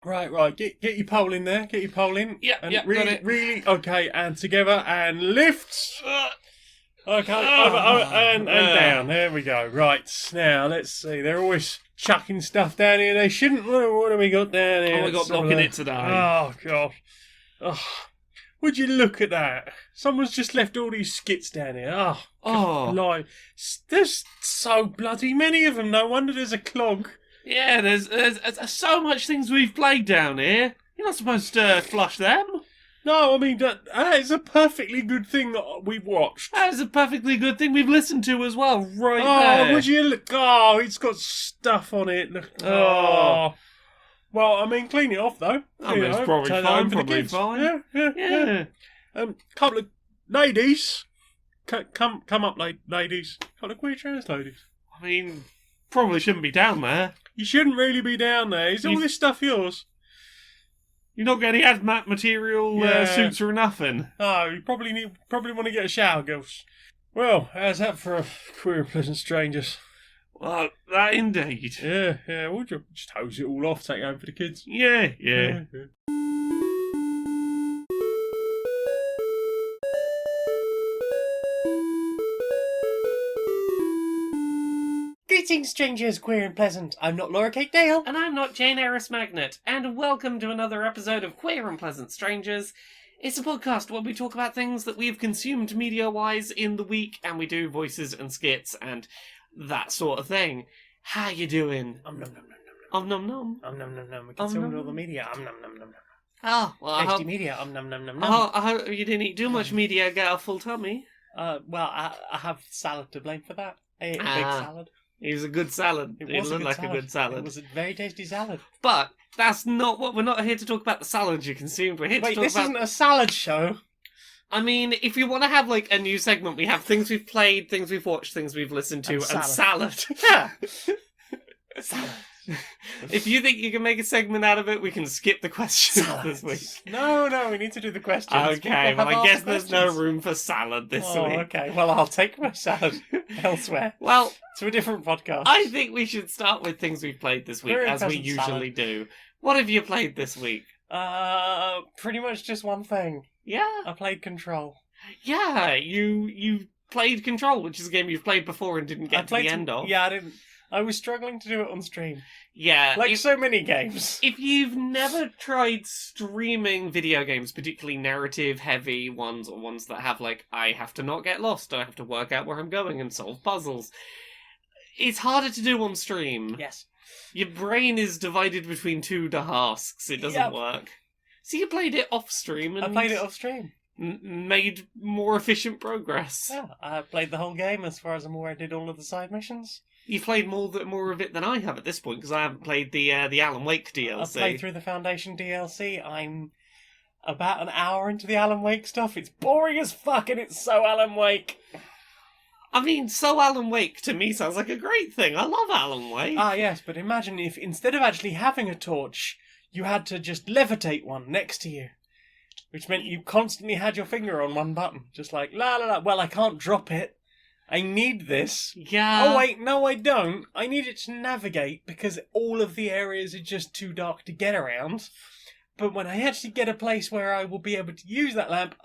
Right. Get your pole in there. Get your pole in. Yeah, and got really, it. really. Okay, and together and lift. Okay, over, and down. There we go. Right, now, let's see. They're always chucking stuff down here. They shouldn't. What have we got down here? Oh, we got blocking it today. Oh, gosh. Oh, would you look at that? Someone's just left all these skits down here. Oh. There's so bloody many of them. No wonder there's a clog. Yeah, there's so much things we've played down here. You're not supposed to flush them. No, I mean, that is a perfectly good thing that we've watched. That is a perfectly good thing we've listened to as well, right there. Oh, would you look? Oh, it's got stuff on it. Oh. Well, I mean, clean it off, though. I mean, it's probably fine, probably fine. Yeah. Couple of ladies. Come up, ladies. Couple of queer trans ladies. I mean, probably shouldn't be down there. You shouldn't really be down there. Is all this stuff yours? You're not getting hazmat material suits or nothing. Oh, you probably want to get a shower, girls. Well, how's that for a queer and pleasant strangers? Well, that indeed. Yeah. We'll just hose it all off, take it home for the kids. Yeah. Greetings, strangers, queer and pleasant. I'm not Laura Kate Dale. And I'm not Jane Aerith Magnet. And welcome to another episode of Queer and Pleasant Strangers. It's a podcast where we talk about things that we've consumed media-wise in the week, and we do voices and skits and that sort of thing. How you doing? Nom nom. We consumed all the media. Nom nom. Oh, well, HD media. Nom nom. I hope you didn't eat too much media, get a full tummy. Well, I have salad to blame for that. I ate a big salad. It was a good salad. It looked like a good salad. It was a very tasty salad. But that's not what we're not here to talk about. The salad you consumed. We're here to talk about. Wait, this isn't a salad show. I mean, if you want to have like a new segment, we have things we've played, things we've watched, things we've listened to, and salad. Yeah. Salad. If you think you can make a segment out of it, we can skip the questions this week. No, we need to do the questions. Okay, well, I guess there's no room for salad this week. Okay, well, I'll take my salad elsewhere. Well, to a different podcast. I think we should start with things we've played this week, as we usually do. What have you played this week? Pretty much just one thing. Yeah? I played Control. Yeah, you played Control, which is a game you've played before and didn't get to the end of. Yeah, I didn't. I was struggling to do it on stream. Yeah. Like so many games. If you've never tried streaming video games, particularly narrative-heavy ones, or ones that have, like, I have to not get lost, I have to work out where I'm going and solve puzzles, it's harder to do on stream. Yes. Your brain is divided between two tasks. It doesn't work. So you played it off-stream and... I played it off-stream. Made more efficient progress. Yeah, I played the whole game as far as I'm aware. I did all of the side missions. You've played more of it than I have at this point, because I haven't played the Alan Wake DLC. I've played through the Foundation DLC. I'm about an hour into the Alan Wake stuff. It's boring as fuck, and it's so Alan Wake. I mean, so Alan Wake to me sounds like a great thing. I love Alan Wake. Ah, yes, but imagine if instead of actually having a torch, you had to just levitate one next to you. Which meant you constantly had your finger on one button. Just like, la la la, well, I can't drop it. I need this. Yeah. Oh, wait, no, I don't. I need it to navigate because all of the areas are just too dark to get around. But when I actually get a place where I will be able to use that lamp,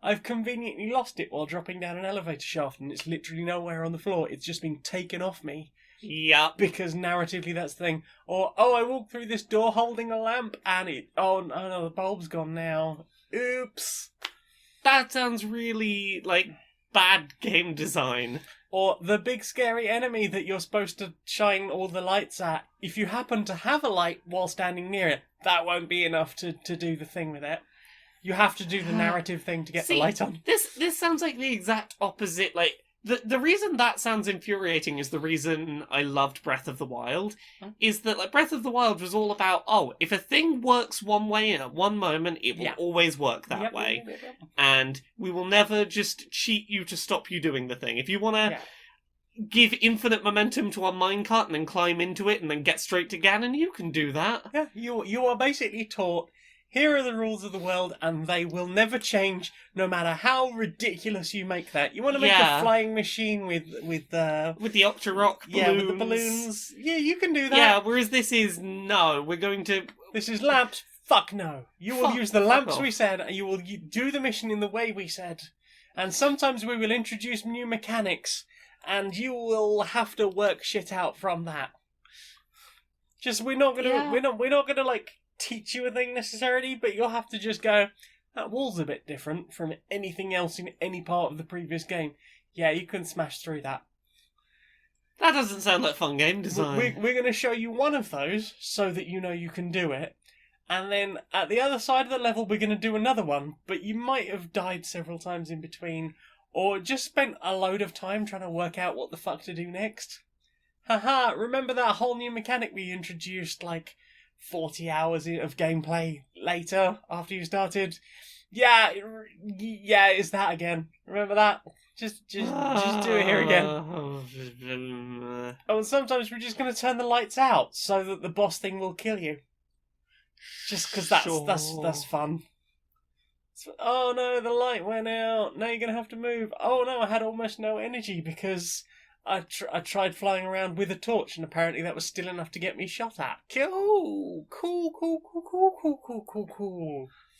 I've conveniently lost it while dropping down an elevator shaft and it's literally nowhere on the floor. It's just been taken off me. Yep. Because narratively that's the thing. Or, I walked through this door holding a lamp and no, the bulb's gone now. Oops. That sounds really, bad game design. Or the big scary enemy that you're supposed to shine all the lights at. If you happen to have a light while standing near it, that won't be enough to do the thing with it. You have to do the narrative thing to get the light on. This sounds like the exact opposite, The reason that sounds infuriating is the reason I loved Breath of the Wild, is that Breath of the Wild was all about, if a thing works one way at one moment, it will always work that way. Yep. And we will never just cheat you to stop you doing the thing. If you want to give infinite momentum to a minecart and then climb into it and then get straight to Ganon, you can do that. Yeah, you are basically taught, here are the rules of the world, and they will never change, no matter how ridiculous you make that. You want to make a flying machine with the Octorok balloons. Yeah, with the balloons. Yeah, you can do that. Yeah, whereas this is, no, we're going to... This is lamps. Fuck no. You will use the lamps we said, and you will do the mission in the way we said. And sometimes we will introduce new mechanics, and you will have to work shit out from that. Just we're not gonna like teach you a thing necessarily, but you'll have to just go, that wall's a bit different from anything else in any part of the previous game. Yeah, you can smash through that. That doesn't sound like fun game design. We're going to show you one of those so that you know you can do it. And then at the other side of the level, we're going to do another one, but you might have died several times in between, or just spent a load of time trying to work out what the fuck to do next. Haha, remember that whole new mechanic we introduced, like, 40 hours of gameplay later, after you started? Yeah, it's that again. Remember that? Just do it here again. Oh, and sometimes we're just going to turn the lights out, so that the boss thing will kill you. Just because that's fun. Oh no, the light went out. Now you're going to have to move. Oh no, I had almost no energy because I tried flying around with a torch, and apparently that was still enough to get me shot at. Cool.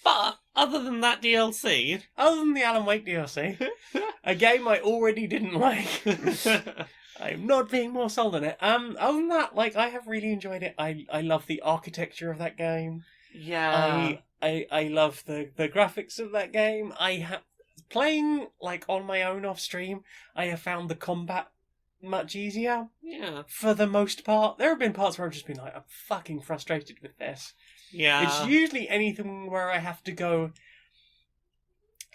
But, other than that DLC... Other than the Alan Wake DLC, a game I already didn't like... I'm not being more sold on it. Other than that, like, I have really enjoyed it. I love the architecture of that game. Yeah. I love the graphics of that game. Playing, like, on my own off stream, I have found the combat much easier. Yeah. For the most part. There have been parts where I've just been like, I'm fucking frustrated with this. Yeah. It's usually anything where I have to go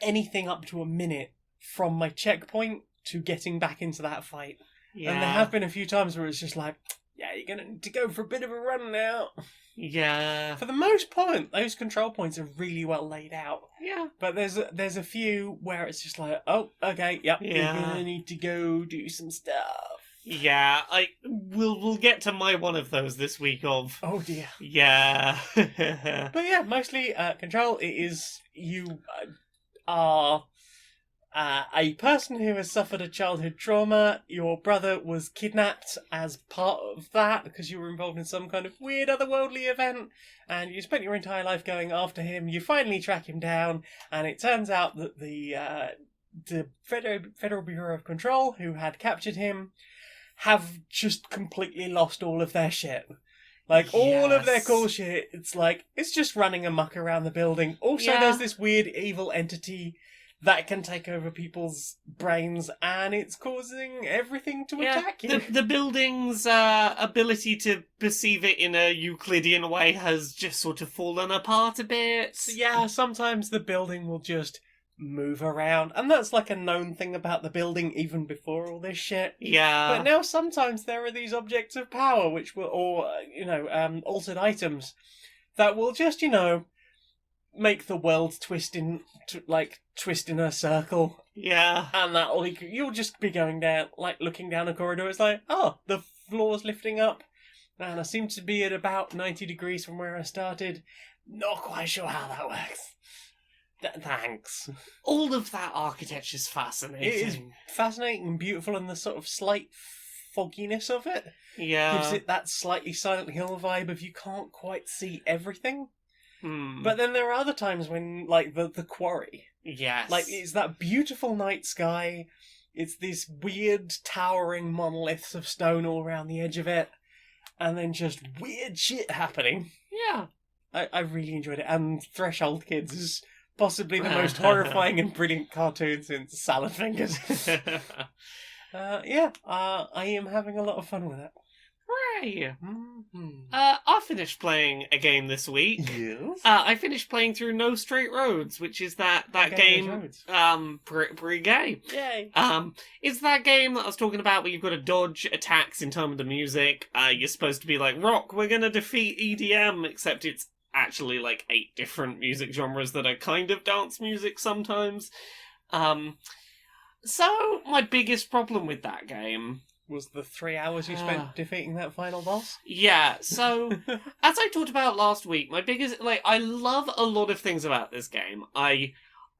anything up to a minute from my checkpoint to getting back into that fight. Yeah. And there have been a few times where it's just like, yeah, you're going to need to go for a bit of a run now. Yeah. For the most part, those control points are really well laid out. Yeah. But there's a few where it's just like, oh, okay, yep, you're going to need to go do some stuff. Yeah, we'll get to my one of those this week of... Oh dear. Yeah. But yeah, mostly Control, it is you are a person who has suffered a childhood trauma. Your brother was kidnapped as part of that because you were involved in some kind of weird otherworldly event, and you spent your entire life going after him. You finally track him down, and it turns out that the Federal Bureau of Control, who had captured him, have just completely lost all of their shit. Like, all of their cool shit, it's just running amok around the building. Also, there's this weird evil entity that can take over people's brains, and it's causing everything to attack you. The building's ability to perceive it in a Euclidean way has just sort of fallen apart a bit. Yeah, sometimes the building will just move around, and that's like a known thing about the building even before all this shit. Yeah. But now sometimes there are these objects of power which will, or altered items that will just, make the world twist in a circle. Yeah. And you'll just be going down, like looking down a corridor. It's like, oh, the floor's lifting up, and I seem to be at about 90 degrees from where I started. Not quite sure how that works. Thanks. All of that architecture's fascinating. It is fascinating and beautiful, and the sort of slight fogginess of it gives it that slightly Silent Hill vibe of you can't quite see everything. But then there are other times when, like, the quarry. Yes. Like, it's that beautiful night sky. It's these weird towering monoliths of stone all around the edge of it. And then just weird shit happening. Yeah. I really enjoyed it. And Threshold Kids is possibly the most horrifying and brilliant cartoon since Salad Fingers. I am having a lot of fun with it. Hooray! I finished playing a game this week. Yes. I finished playing through No Straight Roads, which is that game. Pretty gay. Yay! It's that game that I was talking about where you've got to dodge attacks in time with the music. You're supposed to be like, rock, we're gonna defeat EDM, except it's actually like 8 different music genres that are kind of dance music sometimes. So my biggest problem with that game was the 3 hours you spent defeating that final boss. Yeah, so, as I talked about last week, my biggest, I love a lot of things about this game. I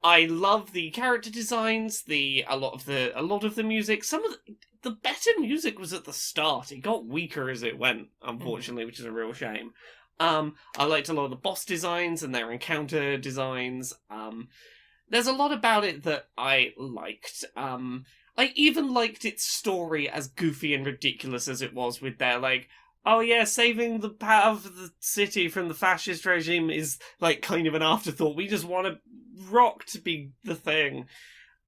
love the character designs, a lot of the music. Some of the better music was at the start. It got weaker as it went, unfortunately, which is a real shame. I liked a lot of the boss designs and their encounter designs. There's a lot about it that I liked. I even liked its story, as goofy and ridiculous as it was, with their, oh yeah, saving the part of the city from the fascist regime is, kind of an afterthought. We just want to rock to be the thing.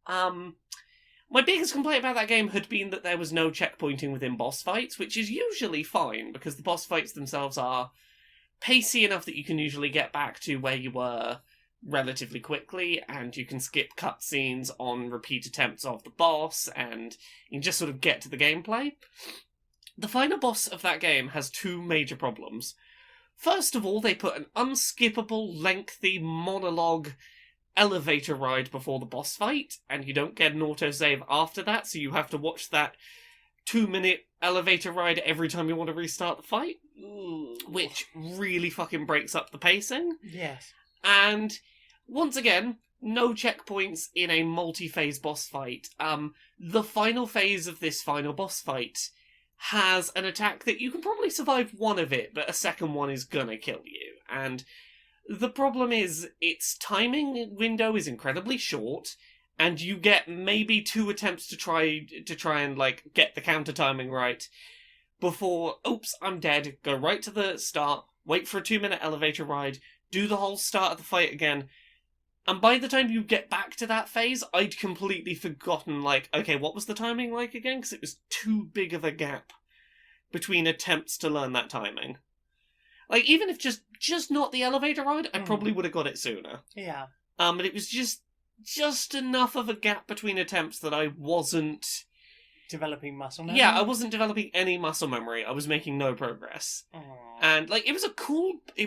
My biggest complaint about that game had been that there was no checkpointing within boss fights, which is usually fine, because the boss fights themselves are pacey enough that you can usually get back to where you were relatively quickly, and you can skip cutscenes on repeat attempts of the boss, and you can just sort of get to the gameplay. The final boss of that game has two major problems. First of all, they put an unskippable, lengthy monologue elevator ride before the boss fight, and you don't get an autosave after that, so you have to watch that 2-minute elevator ride every time you want to restart the fight, which really fucking breaks up the pacing. Yes. And, once again, no checkpoints in a multi-phase boss fight. The final phase of this final boss fight has an attack that you can probably survive one of it, but a second one is gonna kill you. And the problem is, its timing window is incredibly short, and you get maybe 2 attempts to try and, get the counter timing right before, oops, I'm dead, go right to the start, wait for a 2-minute elevator ride, do the whole start of the fight again, and by the time you get back to that phase, I'd completely forgotten, okay, what was the timing like again? Because it was too big of a gap between attempts to learn that timing. Even if just not the elevator ride, I probably would have got it sooner. Yeah. But it was just enough of a gap between attempts that I wasn't developing muscle memory? Yeah, I wasn't developing any muscle memory. I was making no progress. Aww. And it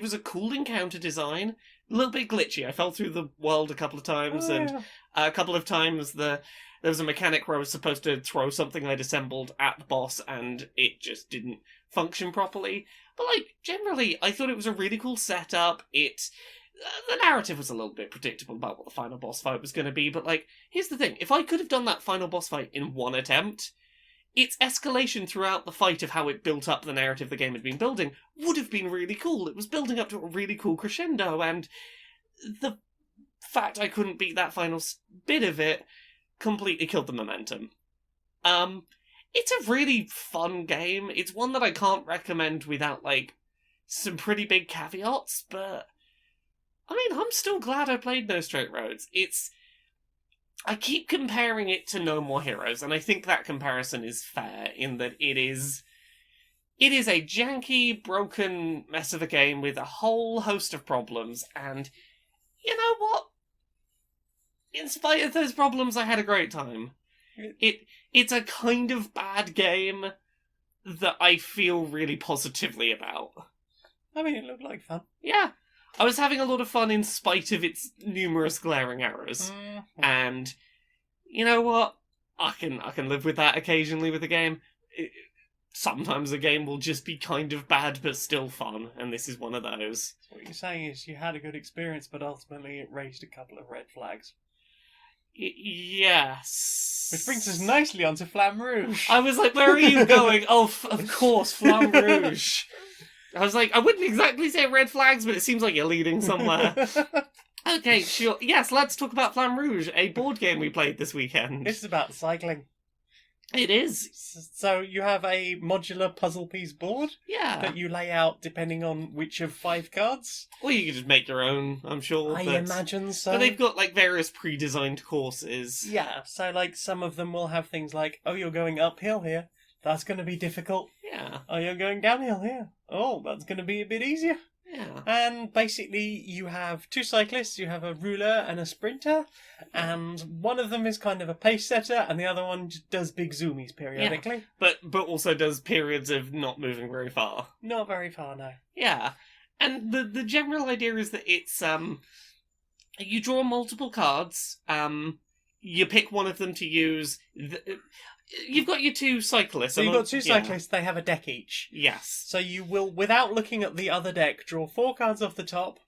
was a cool encounter design. A little bit glitchy. I fell through the world a couple of times, and a couple of times there was a mechanic where I was supposed to throw something I'd assembled at the boss, and it just didn't function properly. But generally, I thought it was a really cool setup. The narrative was a little bit predictable about what the final boss fight was going to be, but here's the thing. If I could have done that final boss fight in one attempt, its escalation throughout the fight of how it built up the narrative the game had been building would have been really cool. It was building up to a really cool crescendo, and the fact I couldn't beat that final bit of it completely killed the momentum. It's a really fun game. It's one that I can't recommend without, some pretty big caveats, but I'm still glad I played No Straight Roads. I keep comparing it to No More Heroes, and I think that comparison is fair, in that it is a janky, broken mess of a game with a whole host of problems, and you know what? In spite of those problems, I had a great time. It's a kind of bad game that I feel really positively about. It looked like fun. Yeah. I was having a lot of fun in spite of its numerous glaring errors. And you know what? I can live with that occasionally with a game. Sometimes a game will just be kind of bad but still fun, and this is one of those. So what you're saying is you had a good experience, but ultimately it raised a couple of red flags. Yes. Which brings us nicely onto Flamme Rouge. I was like, where are you going? Oh, of course, Flamme Rouge. I was like, I wouldn't exactly say red flags, but it seems like you're leading somewhere. Okay, sure. Yes, let's talk about Flamme Rouge, a board game we played this weekend. This is about cycling. It is. So you have a modular puzzle piece board that you lay out depending on which of 5 cards. Or you could just make your own, I'm sure. I imagine so. But they've got various pre-designed courses. Yeah, so some of them will have things like, oh, you're going uphill here. That's going to be difficult. Yeah. Oh, you're going downhill here. Oh, that's going to be a bit easier. Yeah. And basically, you have 2 cyclists. You have a ruler and a sprinter. And one of them is kind of a pace setter, and the other one just does big zoomies periodically. Yeah. But also does periods of not moving very far. Not very far, no. Yeah. And the general idea is that it's, you draw multiple cards, you pick one of them to use. You've got your two cyclists. So you've got two Yeah. cyclists, they have a deck each. Yes. So you will, without looking at the other deck, draw 4 cards off the top,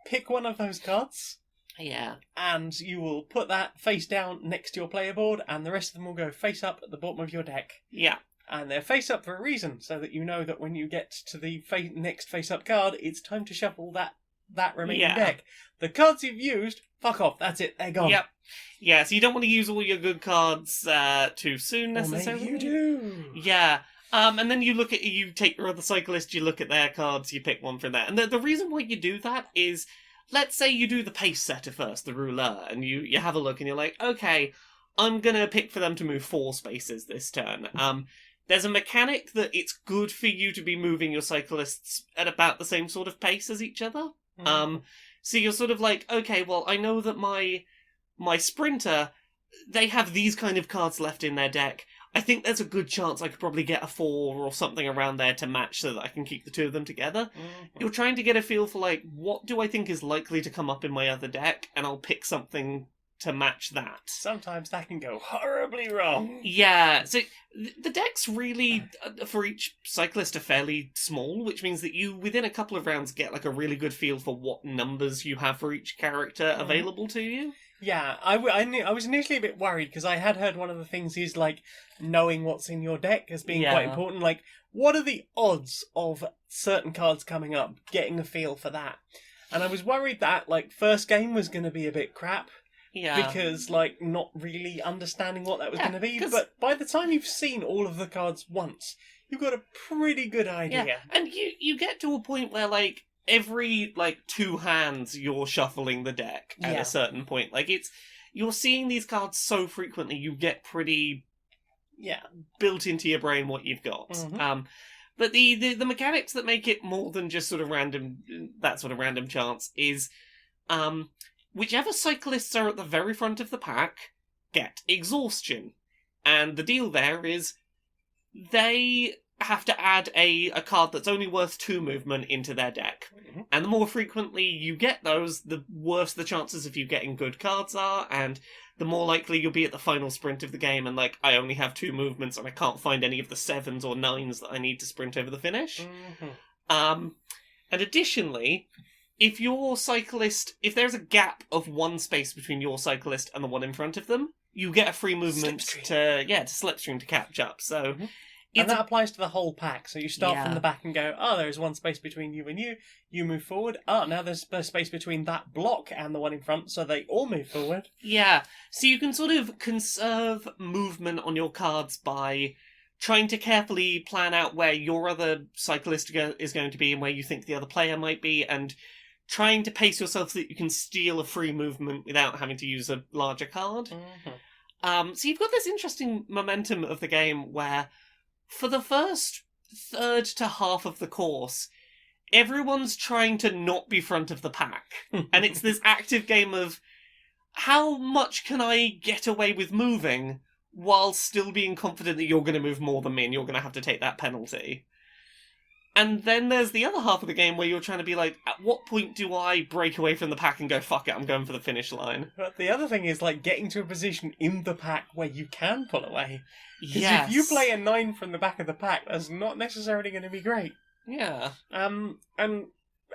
pick one of those cards, Yeah. and you will put that face down next to your player board, and the rest of them will go face up at the bottom of your deck. Yeah. And they're face up for a reason, so that you know that when you get to the next face up card, it's time to shuffle that remaining deck. The cards you've used, fuck off, that's it, they're gone. Yep. Yeah, so you don't want to use all your good cards too soon, necessarily. Or maybe you do. Yeah. And then you take your other cyclist, you look at their cards, you pick one from there. And the reason why you do that is, let's say you do the pace setter first, the rouleur, and you have a look and you're like, okay, I'm going to pick for them to move 4 spaces this turn. There's a mechanic that it's good for you to be moving your cyclists at about the same sort of pace as each other. So you're sort of like, okay, well, I know that my sprinter, they have these kind of cards left in their deck. I think there's a good chance I could probably get a 4 or something around there to match so that I can keep the two of them together. You're trying to get a feel for, like, what do I think is likely to come up in my other deck, and I'll pick something to match that. Sometimes that can go horribly wrong. Yeah, so the decks really, for each cyclist, are fairly small, which means that you, within a couple of rounds, get like a really good feel for what numbers you have for each character available to you. Yeah, I was initially a bit worried, because I had heard one of the things is, like, knowing what's in your deck as being quite important. Like, what are the odds of certain cards coming up? Getting a feel for that. And I was worried that, like, first game was going to be a bit crap. Yeah. Because, like, not really understanding what that was going to be. But by the time you've seen all of the cards once, you've got a pretty good idea. Yeah, and you get to a point where, like, every, like, 2 hands you're shuffling the deck at a certain point. Like, you're seeing these cards so frequently, you get pretty built into your brain what you've got. But the mechanics that make it more than just sort of that sort of random chance is, whichever cyclists are at the very front of the pack get exhaustion. And the deal there is they have to add a card that's only worth 2 movement into their deck. And the more frequently you get those, the worse the chances of you getting good cards are, and the more likely you'll be at the final sprint of the game and, like, I only have 2 movements and I can't find any of the 7s or 9s that I need to sprint over the finish. And additionally, if if there's a gap of 1 space between your cyclist and the one in front of them, you get a free movement to slipstream to catch up. So, and that applies to the whole pack. So you start from the back and go, oh, there's 1 space between you and you. You move forward. Oh, now there's a space between that block and the one in front, so they all move forward. Yeah, so you can sort of conserve movement on your cards by trying to carefully plan out where your other cyclist is going to be and where you think the other player might be, and trying to pace yourself so that you can steal a free movement without having to use a larger card. So you've got this interesting momentum of the game where, for the first third to half of the course, everyone's trying to not be front of the pack. And it's this active game of, how much can I get away with moving while still being confident that you're going to move more than me and you're going to have to take that penalty? And then there's the other half of the game where you're trying to be like, at what point do I break away from the pack and go, fuck it, I'm going for the finish line? But the other thing is, like, getting to a position in the pack where you can pull away. Because Yes. if you play a 9 from the back of the pack, that's not necessarily going to be great. Yeah. And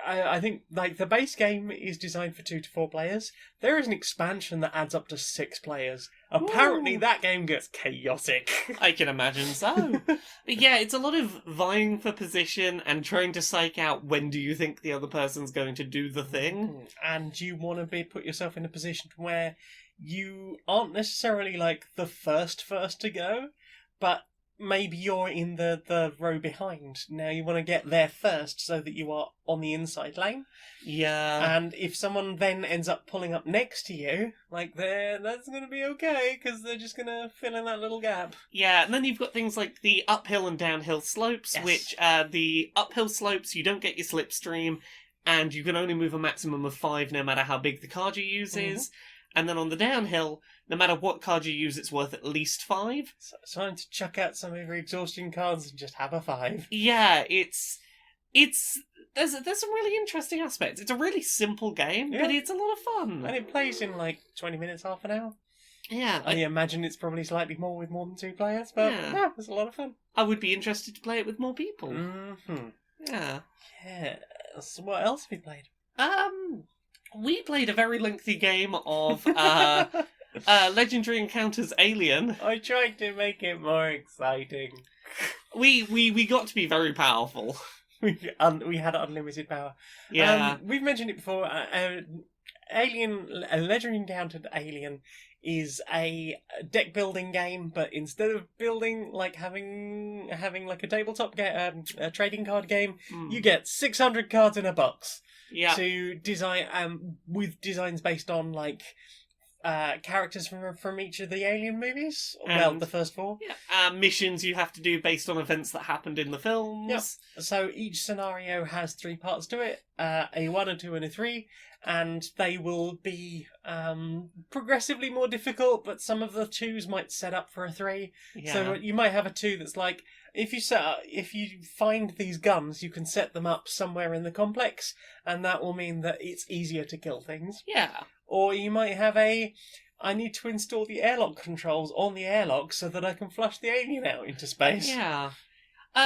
I think, like, the base game is designed for 2 to 4 players. There is an expansion that adds up to 6 players. Apparently Ooh. that game gets chaotic. I can imagine so. But yeah, it's a lot of vying for position and trying to psych out when do you think the other person's going to do the thing. And you want to put yourself in a position where you aren't necessarily, like, the first to go, but maybe you're in the row behind. Now you want to get there first so that you are on the inside lane. Yeah. And if someone then ends up pulling up next to you, like, that's going to be okay, because they're just going to fill in that little gap. Yeah, and then you've got things like the uphill and downhill slopes, Yes. which the uphill slopes, you don't get your slipstream, and you can only move a maximum of 5 no matter how big the card you use is. And then on the downhill, no matter what card you use, it's worth at least 5. So it's time to chuck out some of your exhaustion cards and just have a 5. Yeah, there's some really interesting aspects. It's a really simple game, but it's a lot of fun. And it plays in, like, 20 minutes, half an hour. Yeah, I imagine it's probably slightly more with more than 2 players, but yeah, it was a lot of fun. I would be interested to play it with more people. Mm-hmm. Yeah. Yes. What else have we played? We played a very lengthy game of Legendary Encounters Alien. I tried to make it more exciting. We got to be very powerful. We had unlimited power. Yeah. We've mentioned it before. Legendary Encountered Alien is a deck building game, but instead of building like having like a tabletop a trading card game, you get 600 cards in a box. Yeah. To design with designs based on like characters from each of the Alien movies. Well, the first 4. Yeah. Missions you have to do based on events that happened in the films. Yep. So each scenario has 3 parts to it, a 1, a 2, and a 3, and they will be progressively more difficult, but some of the 2s might set up for a 3. Yeah. So you might have a 2 that's like, if you find these guns, you can set them up somewhere in the complex, and that will mean that it's easier to kill things. Yeah. Or you might have I need to install the airlock controls on the airlock so that I can flush the alien out into space. Yeah.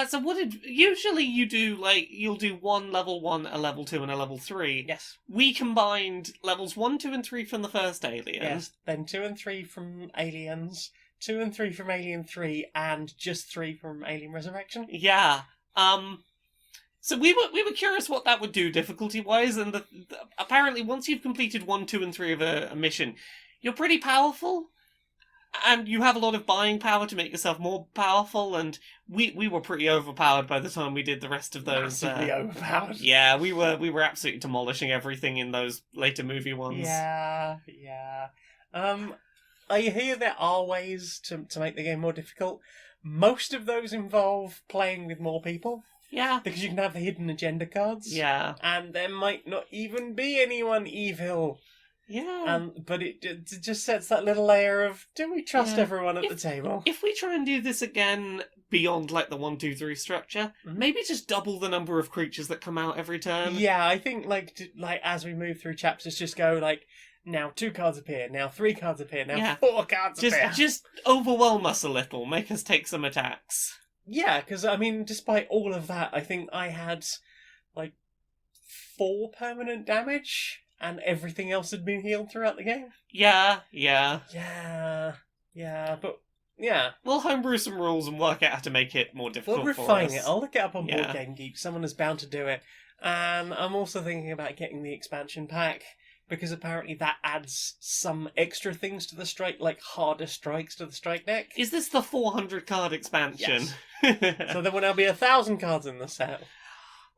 So usually you do, like, you'll do one level 1, a level 2, and a level 3. Yes. We combined levels 1, 2, and 3 from the first Alien. Yes. Then 2 and 3 from Aliens, 2 and 3 from Alien 3, and just 3 from Alien Resurrection. Yeah. So we were curious what that would do difficulty-wise, and apparently once you've completed 1, 2, and 3 of a mission, you're pretty powerful, and you have a lot of buying power to make yourself more powerful, and we were pretty overpowered by the time we did the rest of those. Massively overpowered. Yeah, we were absolutely demolishing everything in those later movie ones. Yeah. I hear there are ways to make the game more difficult. Most of those involve playing with more people. Yeah. Because you can have the hidden agenda cards. Yeah. And there might not even be anyone evil. Yeah. But it just sets that little layer of, do we trust everyone at the table? If we try and do this again beyond, like, the 1, 2, 3 structure, maybe just double the number of creatures that come out every turn. Yeah, I think, like as we move through chapters, just go, like, now 2 cards appear, now 3 cards appear, now 4 cards appear. Just overwhelm us a little, make us take some attacks. Yeah, because, I mean, despite all of that, I think I had, like, 4 permanent damage, and everything else had been healed throughout the game. Yeah. But, yeah. We'll homebrew some rules and work out how to make it more difficult We'll for refine us. it. I'll look it up on Board Game Geek. Someone is bound to do it. And I'm also thinking about getting the expansion pack, because apparently that adds some extra things to the strike, like harder strikes to the strike deck. Is this the 400 card expansion? Yes. So there will now be 1,000 cards in the set.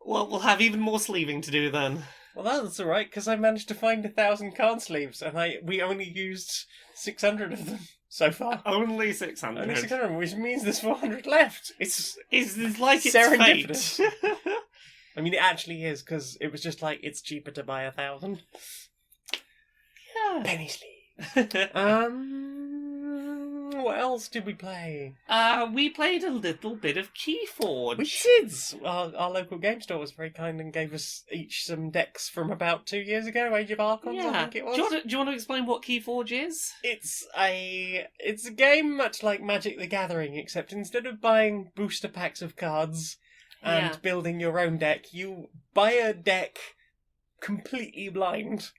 Well, we'll have even more sleeving to do then. Well, that's alright, because I managed to find 1,000 card sleeves, and we only used 600 of them so far. Only 600. Only 600, which means there's 400 left. It's like it's serendipitous. fate. I mean, it actually is, because it was just like, it's cheaper to buy 1,000. Yeah. Penny sleeve. What else did we play? We played a little bit of Keyforge. We did! Our local game store was very kind and gave us each some decks from about 2 years ago, Age of Archons, I think it was. Do you want to explain what Keyforge is? It's a game much like Magic the Gathering, except instead of buying booster packs of cards and building your own deck, you buy a deck completely blind.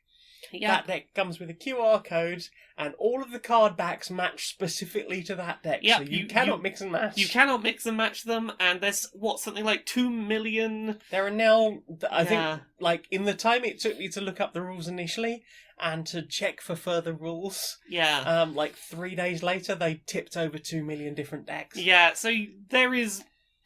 Yeah. That deck comes with a QR code, and all of the card backs match specifically to that deck. Yep, so you cannot mix and match. You cannot mix and match them, and there's, something like 2 million... There are now, I think, like, in the time it took me to look up the rules initially, and to check for further rules, like 3 days later, they tipped over 2 million different decks. Yeah, so there is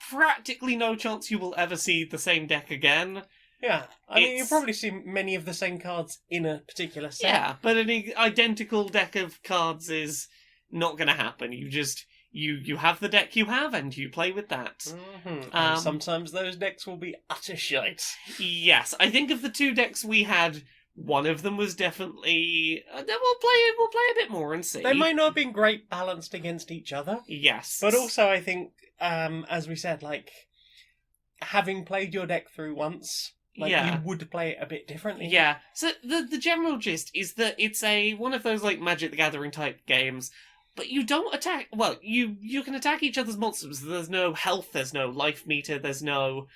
practically no chance you will ever see the same deck again. Yeah, I mean, you'll probably see many of the same cards in a particular set. Yeah, but an identical deck of cards is not going to happen. You just, you have the deck you have, and you play with that. Mm-hmm. And sometimes those decks will be utter shite. Yes, I think of the 2 decks we had, one of them was definitely... we'll play a bit more and see. They might not have been great balanced against each other. Yes. But also, I think, as we said, like, having played your deck through once... Like, Yeah. you would play it a bit differently. Yeah. So the general gist is that it's one of those like Magic the Gathering type games, but you don't attack. Well, you can attack each other's monsters. There's no health. There's no life meter. There's no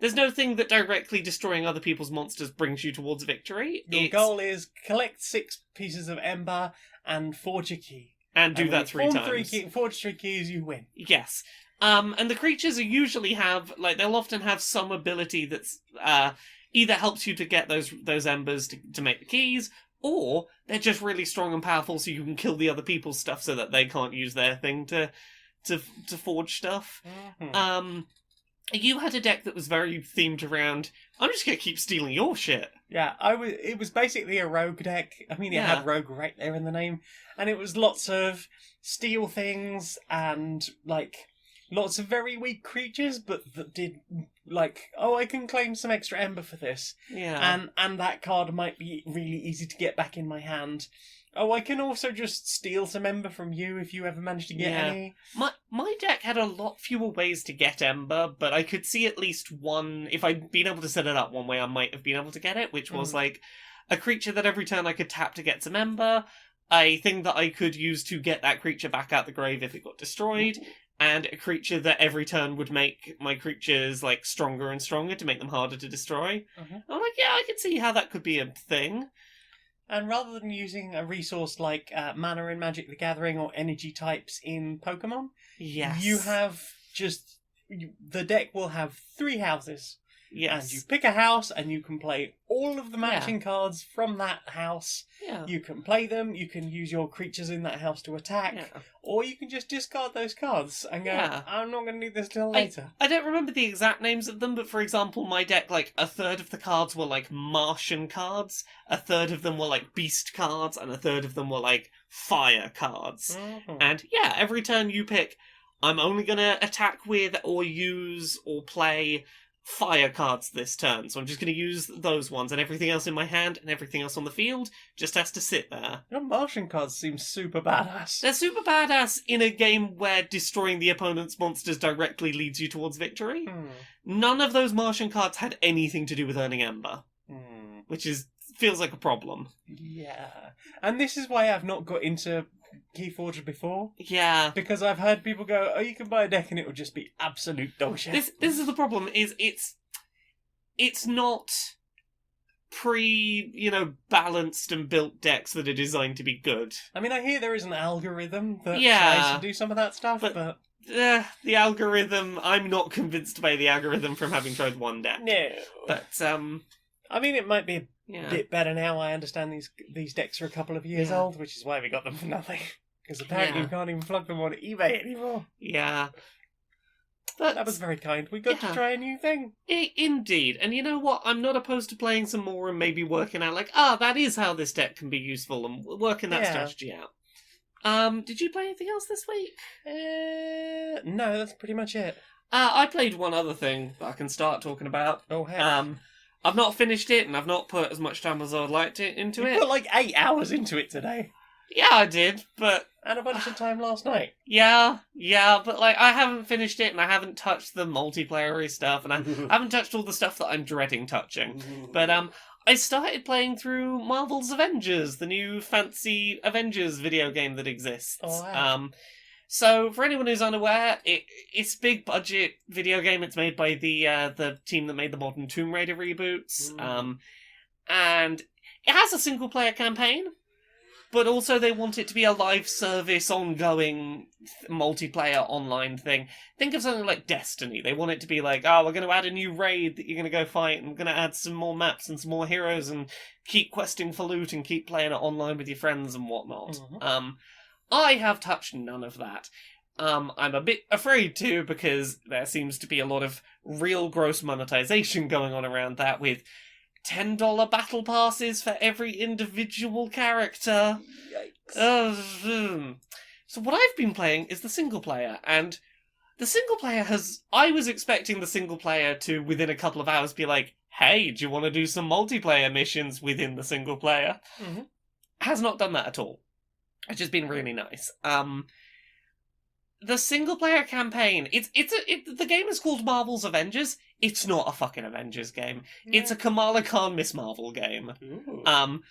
thing that directly destroying other people's monsters brings you towards victory. Your goal is collect 6 pieces of ember and forge a key. And do when that you 3 form times. Forge 3 keys, you win. Yes. And the creatures usually have, like, they'll often have some ability that's either helps you to get those embers to make the keys, or they're just really strong and powerful so you can kill the other people's stuff so that they can't use their thing to forge stuff. Mm-hmm. You had a deck that was very themed around, I'm just going to keep stealing your shit. Yeah, it was basically a rogue deck. I mean, it had rogue right there in the name. And it was lots of steal things and, like, lots of very weak creatures, but that did, like, oh, I can claim some extra ember for this. Yeah. And that card might be really easy to get back in my hand. Oh, I can also just steal some ember from you if you ever manage to get any. My deck had a lot fewer ways to get ember, but I could see at least one. If I'd been able to set it up one way, I might have been able to get it, which was like a creature that every turn I could tap to get some ember, a thing that I could use to get that creature back out the grave if it got destroyed, and a creature that every turn would make my creatures like stronger and stronger to make them harder to destroy. I'm like, yeah, I could see how that could be a thing. And rather than using a resource like mana in Magic the Gathering or energy types in Pokemon, you have the deck will have 3 houses. Yes. And you pick a house and you can play all of the matching cards from that house. Yeah. You can play them, you can use your creatures in that house to attack, or you can just discard those cards and go, I'm not going to need this till later. I don't remember the exact names of them, but for example, my deck, like, a third of the cards were like Martian cards, a third of them were like Beast cards, and a third of them were like Fire cards. And every turn you pick, I'm only going to attack with or use or play Fire cards this turn, so I'm just going to use those ones, and everything else in my hand and everything else on the field just has to sit there. Your Martian cards seem super badass. They're super badass in a game where destroying the opponent's monsters directly leads you towards victory. None of those Martian cards had anything to do with earning Ember, which feels like a problem. Yeah, and this is why I've not got into Keyforge before. Yeah. Because I've heard people go, oh, you can buy a deck and it will just be absolute dog shit. This is the problem, is it's not balanced and built decks that are designed to be good. I mean, I hear there is an algorithm that tries to do some of that stuff, but... the algorithm, I'm not convinced by the algorithm from having tried one deck. No. But, I mean, it might be a bit better now. I understand these decks are a couple of years old, which is why we got them for nothing. Because apparently you can't even plug them on eBay anymore. Yeah. But that was very kind. We got to try a new thing. Indeed. And you know what? I'm not opposed to playing some more and maybe working out, like, that is how this deck can be useful, and working that strategy out. Did you play anything else this week? No, that's pretty much it. I played one other thing that I can start talking about. Oh, heck. I've not finished it, and I've not put as much time as I would like to into it. You put like 8 hours into it today. Yeah, I did, but... And a bunch of time last night. Yeah, but like, I haven't finished it, and I haven't touched the multiplayer-y stuff, and I haven't touched all the stuff that I'm dreading touching. But, I started playing through Marvel's Avengers, the new fancy Avengers video game that exists. Oh, wow. So, for anyone who's unaware, it's a big budget video game. It's made by the team that made the modern Tomb Raider reboots. And it has a single player campaign, but also they want it to be a live service, ongoing multiplayer online thing. Think of something like Destiny. They want it to be like, we're going to add a new raid that you're going to go fight, and we're going to add some more maps and some more heroes, and keep questing for loot and keep playing it online with your friends and whatnot. I have touched none of that. I'm a bit afraid to, because there seems to be a lot of real gross monetization going on around that, with $10 battle passes for every individual character. Yikes. So what I've been playing is the single player, and the single player I was expecting the single player to, within a couple of hours, be like, hey, do you want to do some multiplayer missions within the single player? Has not done that at all. It's just been really nice. The single player campaign, the game is called Marvel's Avengers. it's not a fucking Avengers game. It's a Kamala Khan Miss Marvel game. Ooh.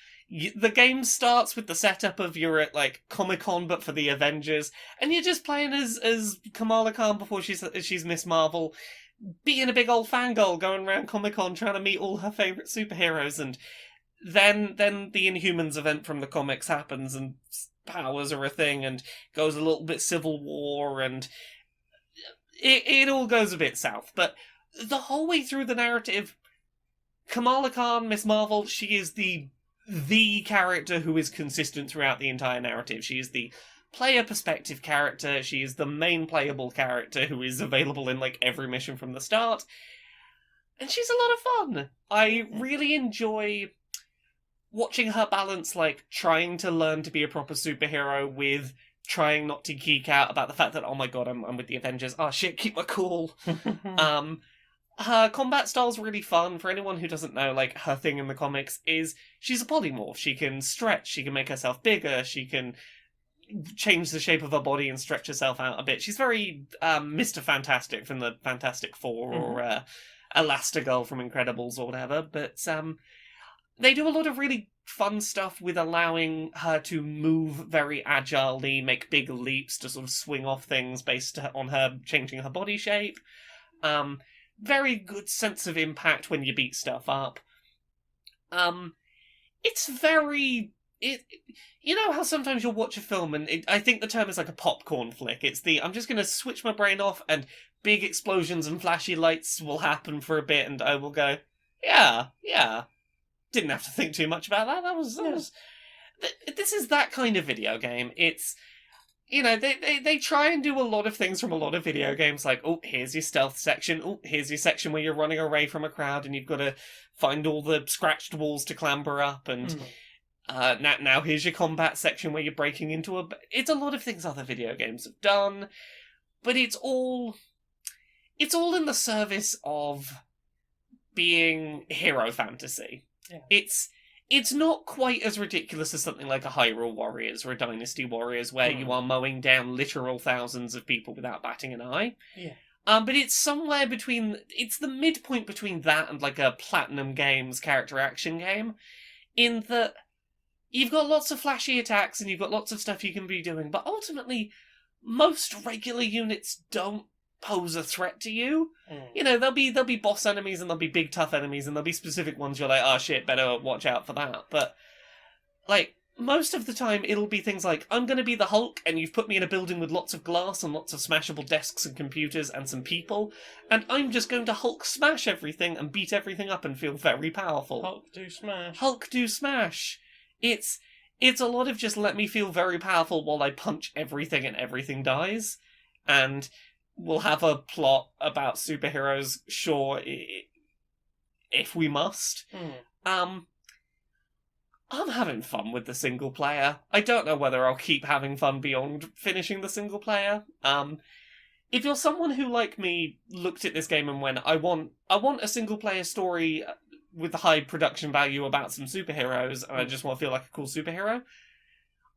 The game starts with the setup of you're at like Comic-Con but for the Avengers, and you're just playing as Kamala Khan before she's Miss Marvel, being a big old fangirl going around Comic-Con trying to meet all her favourite superheroes, and then the Inhumans event from the comics happens and powers are a thing and goes a little bit Civil War, and it all goes a bit south. But the whole way through the narrative, Kamala Khan, Miss Marvel, she is the character who is consistent throughout the entire narrative. She is the player perspective character. She is the main playable character who is available in like every mission from the start. And she's a lot of fun. I really enjoy watching her balance like trying to learn to be a proper superhero with trying not to geek out about the fact that, oh my god, I'm with the Avengers. Oh shit, keep my cool. Her combat style's really fun. For anyone who doesn't know, like, her thing in the comics is she's a polymorph. She can stretch, she can make herself bigger, she can change the shape of her body and stretch herself out a bit. She's very Mr. Fantastic from the Fantastic Four, or Elastigirl from Incredibles or whatever, but they do a lot of really fun stuff with allowing her to move very agilely, make big leaps to sort of swing off things based on her changing her body shape. Very good sense of impact when you beat stuff up. It's very... you know how sometimes you'll watch a film and I think the term is like a popcorn flick. It's I'm just going to switch my brain off and big explosions and flashy lights will happen for a bit and I will go, yeah. Didn't have to think too much about that. That was... This is that kind of video game. It's... You know, they try and do a lot of things from a lot of video games, like, oh, here's your stealth section, oh, here's your section where you're running away from a crowd and you've got to find all the scratched walls to clamber up, and now here's your combat section where you're breaking into a... It's a lot of things other video games have done, but it's all in the service of being hero fantasy. Yeah. It's not quite as ridiculous as something like a Hyrule Warriors or a Dynasty Warriors, where you are mowing down literal thousands of people without batting an eye. Yeah. But it's somewhere between... It's the midpoint between that and like a Platinum Games character action game, in that you've got lots of flashy attacks and you've got lots of stuff you can be doing, but ultimately, most regular units don't pose a threat to you. You know, there'll be boss enemies and there'll be big tough enemies and there'll be specific ones you're like, oh shit, better watch out for that. But like most of the time it'll be things like, I'm gonna be the Hulk and you've put me in a building with lots of glass and lots of smashable desks and computers and some people, and I'm just going to Hulk smash everything and beat everything up and feel very powerful. Hulk do smash. It's a lot of just let me feel very powerful while I punch everything and everything dies. And we'll have a plot about superheroes, sure, if we must. I'm having fun with the single player. I don't know whether I'll keep having fun beyond finishing the single player. If you're someone who, like me, looked at this game and went, I want a single player story with high production value about some superheroes, and I just want to feel like a cool superhero,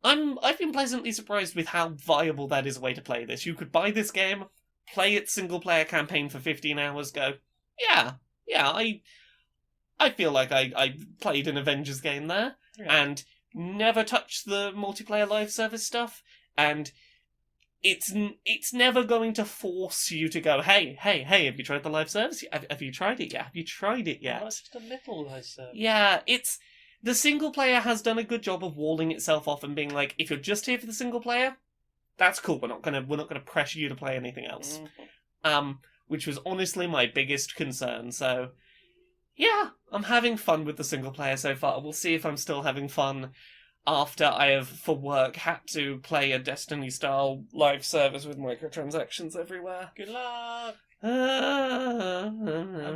I've been pleasantly surprised with how viable that is a way to play this. You could buy this game, play its single-player campaign for 15 hours, go, yeah, I feel like I played an Avengers game there, and never touched the multiplayer live service stuff, and it's never going to force you to go, hey, have you tried the live service? Have you tried it yet? Have you tried it yet? Oh, it's just a little live service. Yeah, the single player has done a good job of walling itself off and being like, if you're just here for the single player, that's cool. We're not gonna pressure you to play anything else. Which was honestly my biggest concern. So, yeah, I'm having fun with the single player so far. We'll see if I'm still having fun after I have, for work, had to play a Destiny-style live service with microtransactions everywhere. Good luck! I'm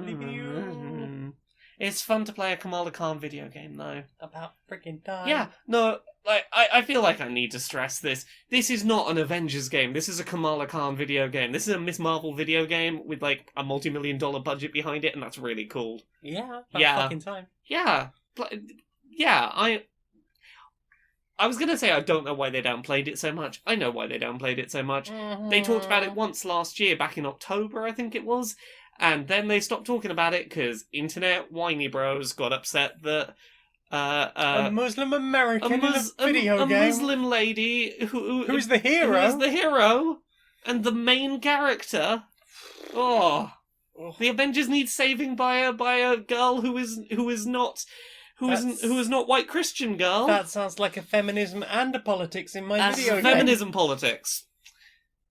leaving you. It's fun to play a Kamala Khan video game, though. About freaking time. Yeah, no, like, I feel like I need to stress this. This is not an Avengers game. This is a Kamala Khan video game. This is a Miss Marvel video game with, like, a multi-million-dollar budget behind it, and that's really cool. Yeah, fucking time. Yeah. I was going to say I don't know why they downplayed it so much. I know why they downplayed it so much. They talked about it once last year, back in October, I think it was. And then they stopped talking about it because internet whiny bros got upset that a Muslim American in a a video game. Muslim lady Who's the hero? Who is the hero and the main character. Oh, the Avengers need saving by a girl who is not white Christian girl. That sounds like a feminism and a politics in my video game. Feminism politics.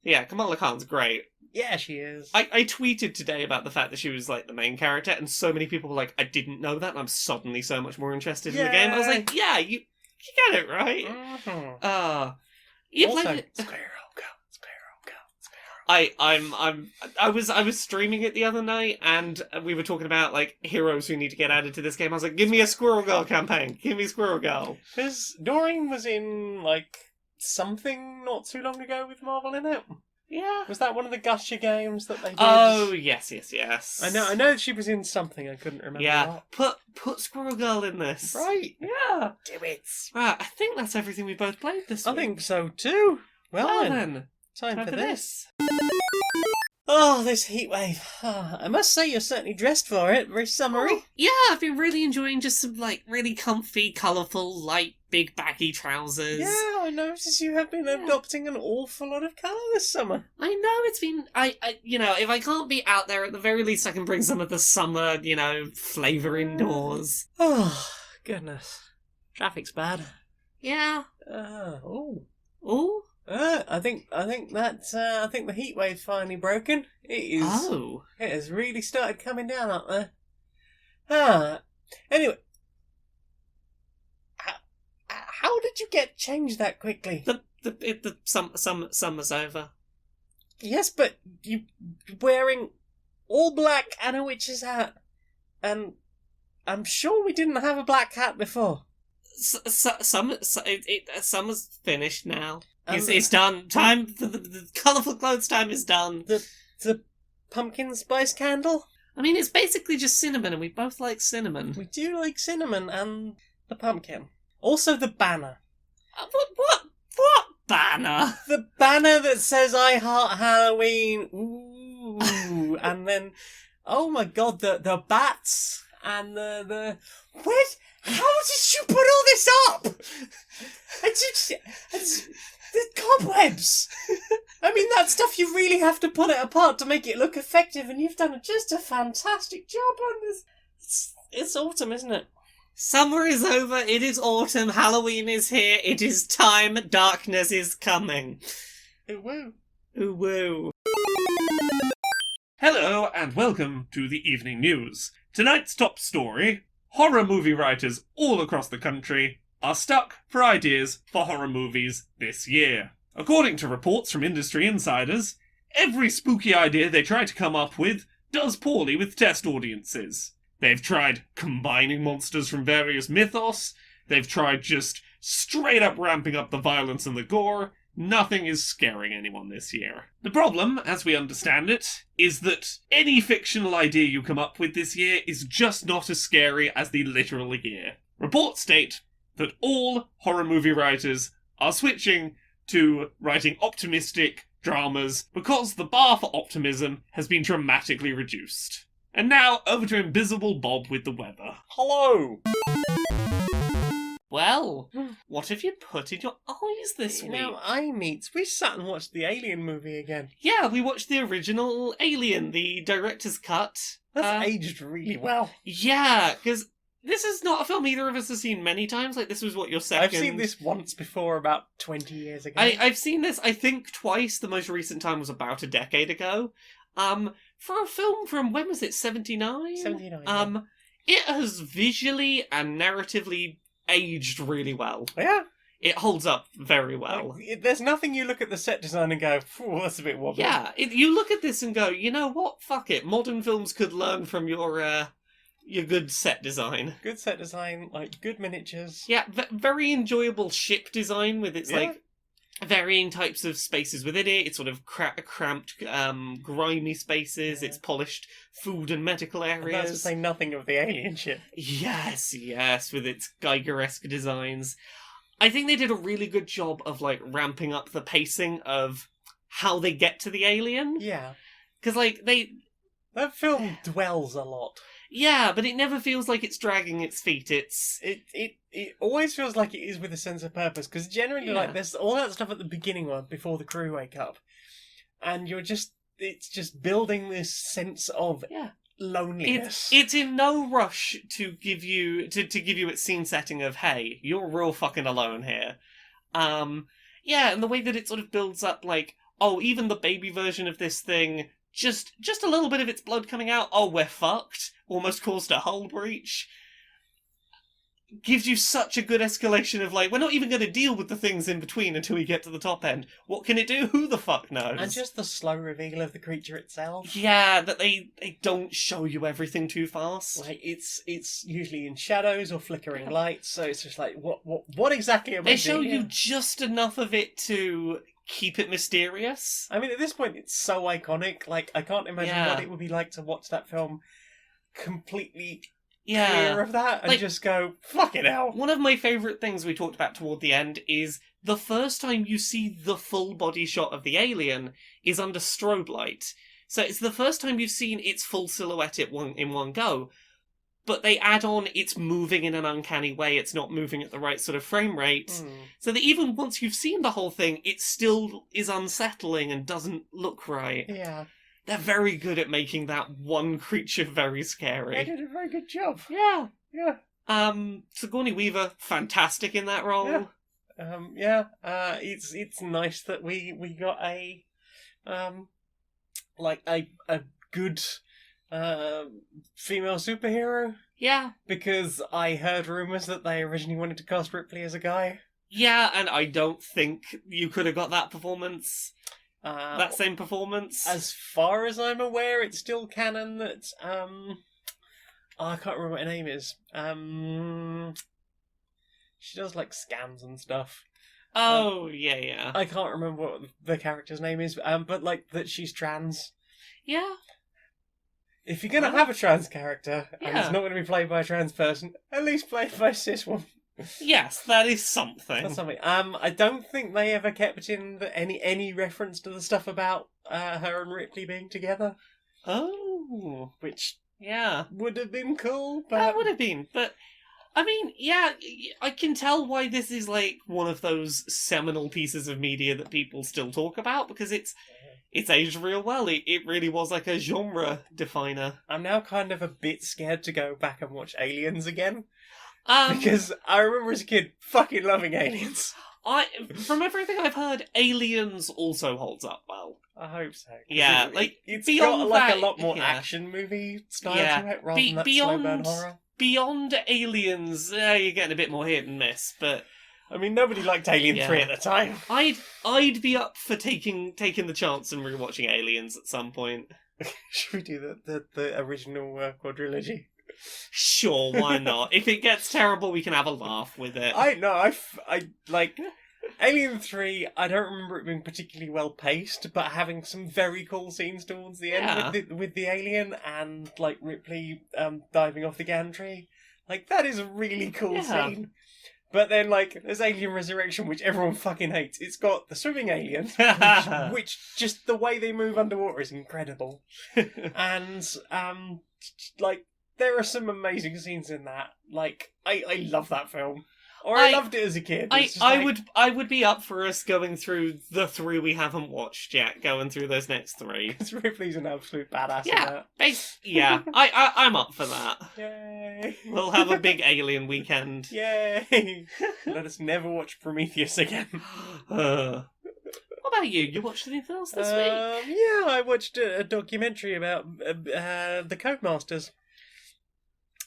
Yeah, Kamala Khan's great. Yeah, she is. I tweeted today about the fact that she was, like, the main character, and so many people were like, I didn't know that, and I'm suddenly so much more interested in the game. I was like, yeah, you get it, right? Mm-hmm. You also, played it. Squirrel Girl. I was streaming it the other night, and we were talking about, like, heroes who need to get added to this game. I was like, give me a Squirrel Girl campaign. Give me Squirrel Girl. Because Doreen was in, like, something not too long ago with Marvel in it. Yeah. Was that one of the Gusher games that they did? Oh, yes. I know she was in something, I couldn't remember. Yeah. What. Put Squirrel Girl in this. Right. Yeah. Do it. Right, I think that's everything we both played this week. I think so too. Well then. Time for this. Oh, this heatwave. I must say you're certainly dressed for it. Very summery. Oh, yeah, I've been really enjoying just some, like, really comfy, colourful, light, big baggy trousers. Yeah, I notice you have been adopting an awful lot of colour this summer. I know, it's been... I you know, if I can't be out there, at the very least I can bring some of the summer, flavour indoors. Oh, goodness. Traffic's bad. Yeah. Oh. I think the heat wave's finally broken. It is. Oh. It has really started coming down up there. Anyway, how did you get changed that quickly? The summer's over. Yes, but you wearing all black and a witch's hat, and I'm sure we didn't have a black hat before. Summer's finished now. It's done. Time the colourful clothes time is done. The pumpkin spice candle? I mean, it's basically just cinnamon, and we both like cinnamon. We do like cinnamon and the pumpkin. Also the banner. What banner? The banner that says "I heart Halloween." Ooh, and then, oh my god, the bats and the what? How did you put all this up? It's the cobwebs. I mean, that stuff you really have to pull it apart to make it look effective, and you've done just a fantastic job on this. It's autumn, isn't it? Summer is over, it is autumn, Halloween is here, it is time, darkness is coming. Ooh woo. Ooh woo. Hello and welcome to the evening news. Tonight's top story: horror movie writers all across the country are stuck for ideas for horror movies this year. According to reports from industry insiders, every spooky idea they try to come up with does poorly with test audiences. They've tried combining monsters from various mythos, they've tried just straight up ramping up the violence and the gore. Nothing is scaring anyone this year. The problem, as we understand it, is that any fictional idea you come up with this year is just not as scary as the literal year. Reports state that all horror movie writers are switching to writing optimistic dramas because the bar for optimism has been dramatically reduced. And now, over to Invisible Bob with the weather. Hello. Well, what have you put in your eyes this week? Now, we sat and watched the Alien movie again. Yeah, we watched the original Alien, the director's cut. That's aged really well. Yeah, because this is not a film either of us has seen many times. Like, this was your second. I've seen this once before, about 20 years ago. I've seen this, I think, twice. The most recent time was about a decade ago. For a film from, when was it, 79? 79, yeah. It has visually and narratively aged really well. Yeah. It holds up very well. There's nothing you look at the set design and go, "Phew, that's a bit wobbly." Yeah, you look at this and go, you know what? Fuck it. Modern films could learn from your good set design. Good set design, like good miniatures. Yeah, very enjoyable ship design with its like varying types of spaces within it. It's sort of cramped, grimy spaces. It's polished food and medical areas. And that's to say nothing of the alien ship. Yes, with its Geiger-esque designs. I think they did a really good job of like ramping up the pacing of how they get to the alien. Yeah. Because like they That film dwells a lot. Yeah, but it never feels like it's dragging its feet. It always feels like it is with a sense of purpose, because generally, Yeah. like, there's all that stuff at the beginning one, before the crew wake up, and it's just building this sense of Yeah. loneliness. It's in no rush to give you to give you its scene setting of, hey, you're real fucking alone here. Yeah, and the way that it sort of builds up, like, oh, even the baby version of this thing, just a little bit of its blood coming out, oh, we're fucked, almost caused a hull breach, gives you such a good escalation of, like, we're not even going to deal with the things in between until we get to the top end. What can it do? Who the fuck knows? And just the slow reveal of the creature itself. Yeah, that they don't show you everything too fast. Like, it's usually in shadows or flickering lights, so it's just like, what exactly am I They show doing you here? just enough of it to keep it mysterious. I mean, at this point, it's so iconic. Like, I can't imagine Yeah. what it would be like to watch that film completely clear Yeah. of that and Like- just go, fucking hell. One of my favourite things we talked about toward the end is the first time you see the full body shot of the alien is under strobe light. So it's the first time you've seen its full silhouette in one go. But they add on it's moving in an uncanny way, it's not moving at the right sort of frame rate. So that even once you've seen the whole thing, it still is unsettling and doesn't look right. Yeah. They're very good at making that one creature very They scary. did a very good job. Yeah. Yeah. Sigourney Weaver, fantastic in that role. Yeah. It's nice that we got a good female superhero, Yeah. because I heard rumours that they originally wanted to cast Ripley as a guy. Yeah, and I don't think you could have got that performance. That same performance. As far as I'm aware, it's still canon that I can't remember what her name is. She does like scans and stuff. Oh, yeah. I can't remember what the character's name is, but like that she's trans. Yeah. If you're gonna Well, have a trans character and yeah. it's not gonna be played by a trans person, at least play it by a cis woman. Yes, that is something. That's something. I don't think they ever kept in any reference to the stuff about her and Ripley being together, Oh, which yeah. would have been cool. But That would have been, but I mean, yeah, I can tell why this is like one of those seminal pieces of media that people still talk about, because it's aged real well. It really was like a genre definer. I'm now kind of a bit scared to go back and watch Aliens again, Um, because I remember as a kid fucking loving Aliens. from everything I've heard, Aliens also holds up well. I hope so. 'Cause Yeah, like, it's beyond got like that, a lot more yeah. action movie style Yeah. to it rather than that slow Beyond- burn horror. Beyond Aliens, you're getting a bit more hit and miss, but I mean, nobody liked Alien Yeah. 3 at the time. I'd be up for taking the chance and rewatching Aliens at some point. Should we do the original quadrilogy? Sure, why not? If it gets terrible, we can have a laugh with it. I like Alien 3. I don't remember it being particularly well paced, but having some very cool scenes towards the Yeah. end with the alien and like Ripley diving off the gantry. Like, that is a really cool Yeah. scene. But then, like, there's Alien Resurrection, which everyone fucking hates. It's got the swimming aliens, which just the way they move underwater is incredible. And like, there are some amazing scenes in that. Like, I love that film. Or I loved it as a kid. It's just like- I would be up for us going through the three we haven't watched yet, going through those next three. Because Ripley's an absolute badass Yeah. in Yeah, I'm up for that. that. Yay! We'll have a big alien weekend. Yay! Let us never watch Prometheus again. What about you? You watched anything else this week? Yeah, I watched a documentary about the Codemasters.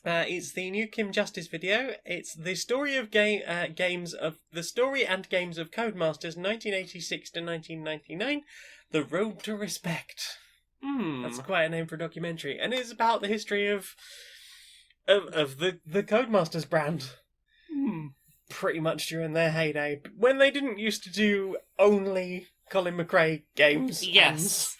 It's the new Kim Justice video. It's the story of games of the story and games of Codemasters 1986 to 1999. The Road to Respect. That's quite a name for a documentary, and it's about the history of the Codemasters brand. Pretty much during their heyday, when they didn't used to do only Colin McRae games. Yes.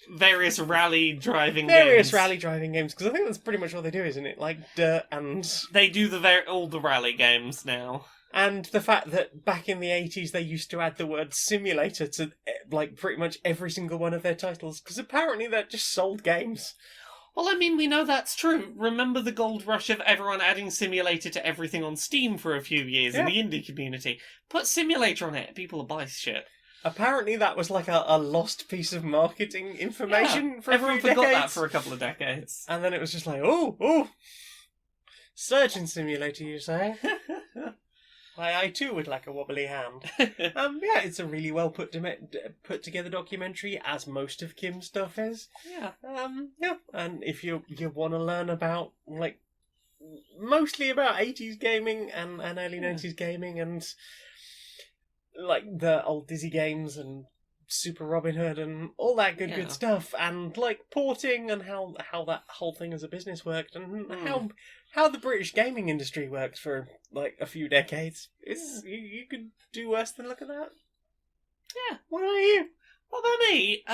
Various rally driving Various games. rally driving games, because I think that's pretty much all they do, isn't it? Like Dirt and They do all the rally games now. and the fact that back in the 80s they used to add the word simulator to like pretty much every single one of their titles, because apparently that just sold games. Well, I mean, we know that's true. Remember the gold rush of everyone adding Simulator to everything on Steam for a few years in the indie community? Put Simulator on it, people will buy shit. Apparently that was like a lost piece of marketing information for Everyone a few forgot decades. that for a couple of decades. And then it was just like, oh, Surgeon Simulator, you say? I too would like a wobbly hand. Yeah, it's a really well put together documentary, as most of Kim's stuff is. Yeah. Yeah, and if you want to learn about, like, mostly about 80s gaming and early 90s gaming and, like, the old Dizzy games and Super Robin Hood and all that good stuff, and, like, porting and how that whole thing as a business worked, and how the British gaming industry worked for, like, a few decades. You could do worse than look at that. Yeah. What about you? What about me?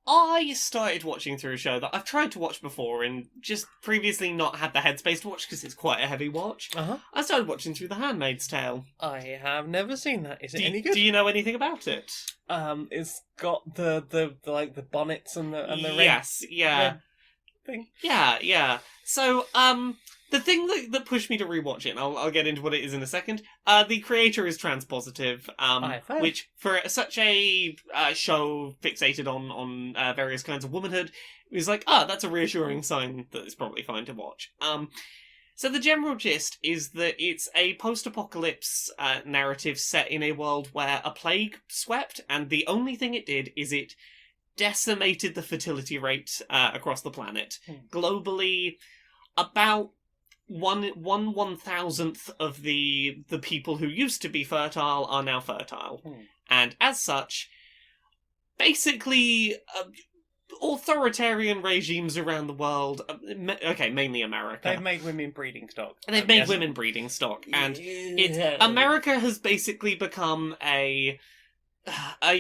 I started watching through a show that I've tried to watch before and just previously not had the headspace to watch because it's quite a heavy watch. Uh-huh. I started watching through The Handmaid's Tale. I have never seen that. Is it any good? Do you know anything about it? It's got the like the bonnets and the yes, red thing. Yeah. So, the thing that pushed me to rewatch it, and I'll get into what it is in a second, the creator is transpositive, which, for such a show fixated on various kinds of womanhood, is like, that's a reassuring sign that it's probably fine to watch. So the general gist is that it's a post-apocalypse narrative set in a world where a plague swept, and the only thing it did is it decimated the fertility rate across the planet. Globally, about one thousandth of the people who used to be fertile are now fertile. And as such, basically, authoritarian regimes around the world, mainly America. They've made women breeding stock. They've made women breeding stock. And America has basically become a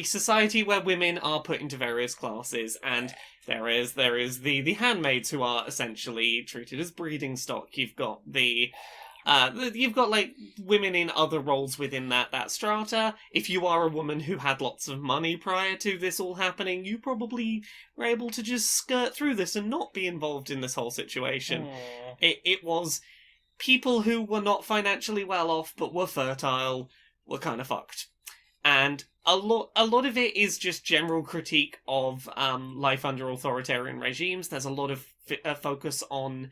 society where women are put into various classes, and there is the handmaids who are essentially treated as breeding stock. You've got you've got like women in other roles within that strata. If you are a woman who had lots of money prior to this all happening, you probably were able to just skirt through this and not be involved in this whole situation. It was people who were not financially well off but were fertile were kind of fucked. And a lot of it is just general critique of life under authoritarian regimes. There's a lot of focus on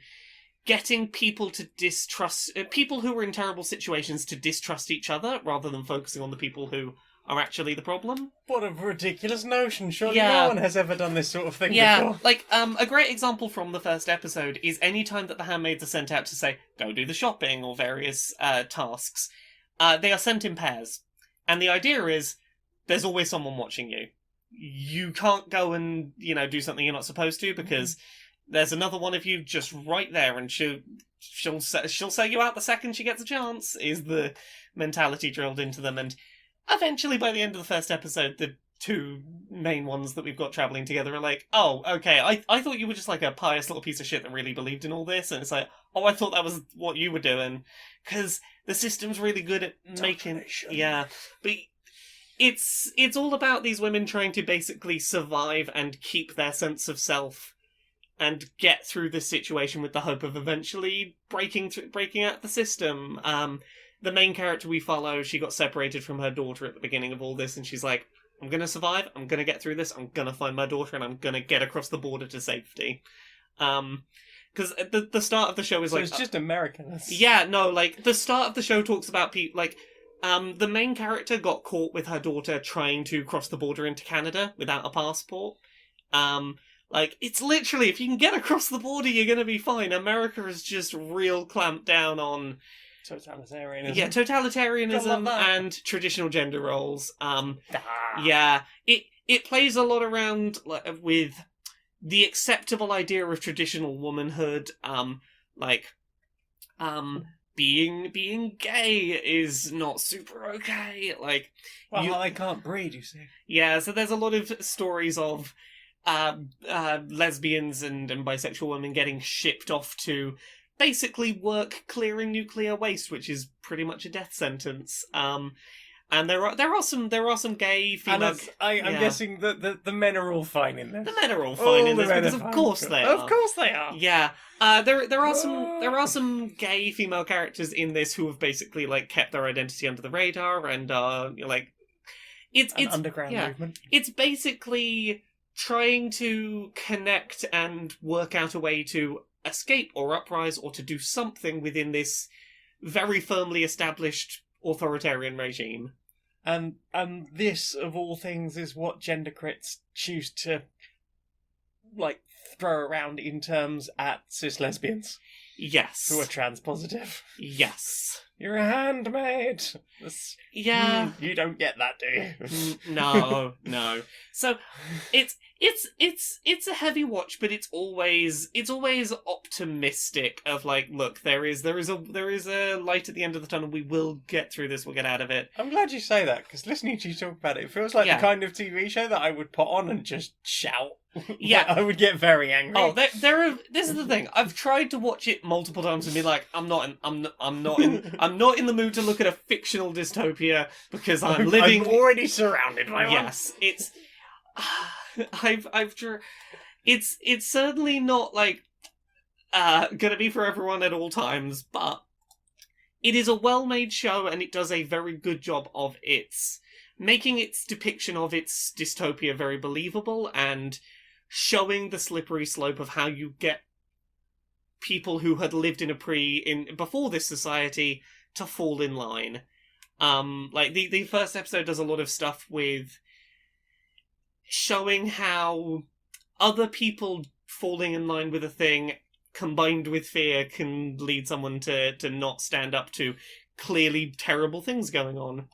getting people to distrust people who are in terrible situations to distrust each other rather than focusing on the people who are actually the problem. What a ridiculous notion. Surely no one has ever done this sort of thing before. Like, a great example from the first episode is any time that the handmaids are sent out to, say, go do the shopping or various tasks, they are sent in pairs. And the idea is, there's always someone watching you. You can't go and, do something you're not supposed to, because there's another one of you just right there, and she'll say you out the second she gets a chance, is the mentality drilled into them. And eventually, by the end of the first episode, the two main ones that we've got travelling together are like, oh, okay, I thought you were just like a pious little piece of shit that really believed in all this, and it's like, oh, I thought that was what you were doing, because the system's really good at making... Yeah, but it's all about these women trying to basically survive and keep their sense of self and get through this situation with the hope of eventually breaking out the system. The main character we follow, she got separated from her daughter at the beginning of all this, and she's like, I'm going to survive, I'm going to get through this, I'm going to find my daughter, and I'm going to get across the border to safety. Because the start of the show is so like... it's just Americans. Yeah, no, like, the start of the show talks about people, like, the main character got caught with her daughter trying to cross the border into Canada without a passport. Like, it's literally, if you can get across the border, you're going to be fine. America is just real clamped down on... Totalitarianism. Yeah, totalitarianism and traditional gender roles. Yeah, it plays a lot around with the acceptable idea of traditional womanhood. Being gay is not super okay. Like, well, I can't breed, you see. Yeah, so there's a lot of stories of lesbians and bisexual women getting shipped off to basically work clearing nuclear waste, which is pretty much a death sentence. And there are some gay And female. I'm yeah. guessing that the men are all fine in this. The men are all All fine in the this men because are of fine. course they are. Of course they are. Yeah. There are some gay female characters in this who have basically like kept their identity under the radar and like it's Underground yeah. movement. It's basically trying to connect and work out a way to escape or uprise or to do something within this very firmly established authoritarian regime. And this, of all things, is what gender crits choose to, like, throw around in terms at cis lesbians Yes. who are trans positive. Yes. You're a handmaid. Yeah. You don't get that, do you? No. So it's a heavy watch, but it's always optimistic of like, look, there is a light at the end of the tunnel. We will get through this. We'll get out of it. I'm glad you say that, because listening to you talk about it feels like Yeah. the kind of TV show that I would put on and just shout. Yeah. Like, I would get very angry. Oh, this is the thing. I've tried to watch it multiple times and be like, I'm not in the mood to look at a fictional dystopia because I'm living. I'm already surrounded by one. Yes, it's. It's certainly not like gonna be for everyone at all times, but it is a well-made show and it does a very good job of making its depiction of its dystopia very believable and showing the slippery slope of how you get people who had lived before this society to fall in line. Like the first episode does a lot of stuff with showing how other people falling in line with a thing combined with fear can lead someone to not stand up to clearly terrible things going on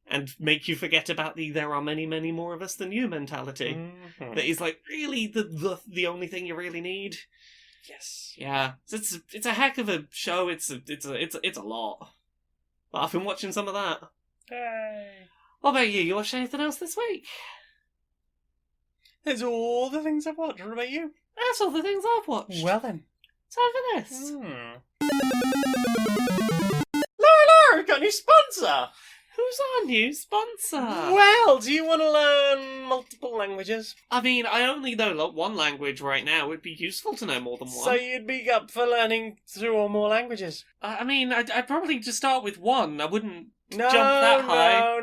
and make you forget about there are many, many more of us than you mentality. Mhm. That is like really the only thing you really need. Yes. Yeah. It's a heck of a show. It's a lot. But I've been watching some of that. Hey. What about you? You watched anything else this week? There's all the things I've watched. What about you? That's all the things I've watched. Well then. Time for this. Laura, we've got a new sponsor! Who's our new sponsor? Well, do you want to learn multiple languages? I mean, I only know like one language right now. It'd be useful to know more than one. So you'd be up for learning 2 or more languages? I mean, I'd probably just start with one. I wouldn't No, jump that high.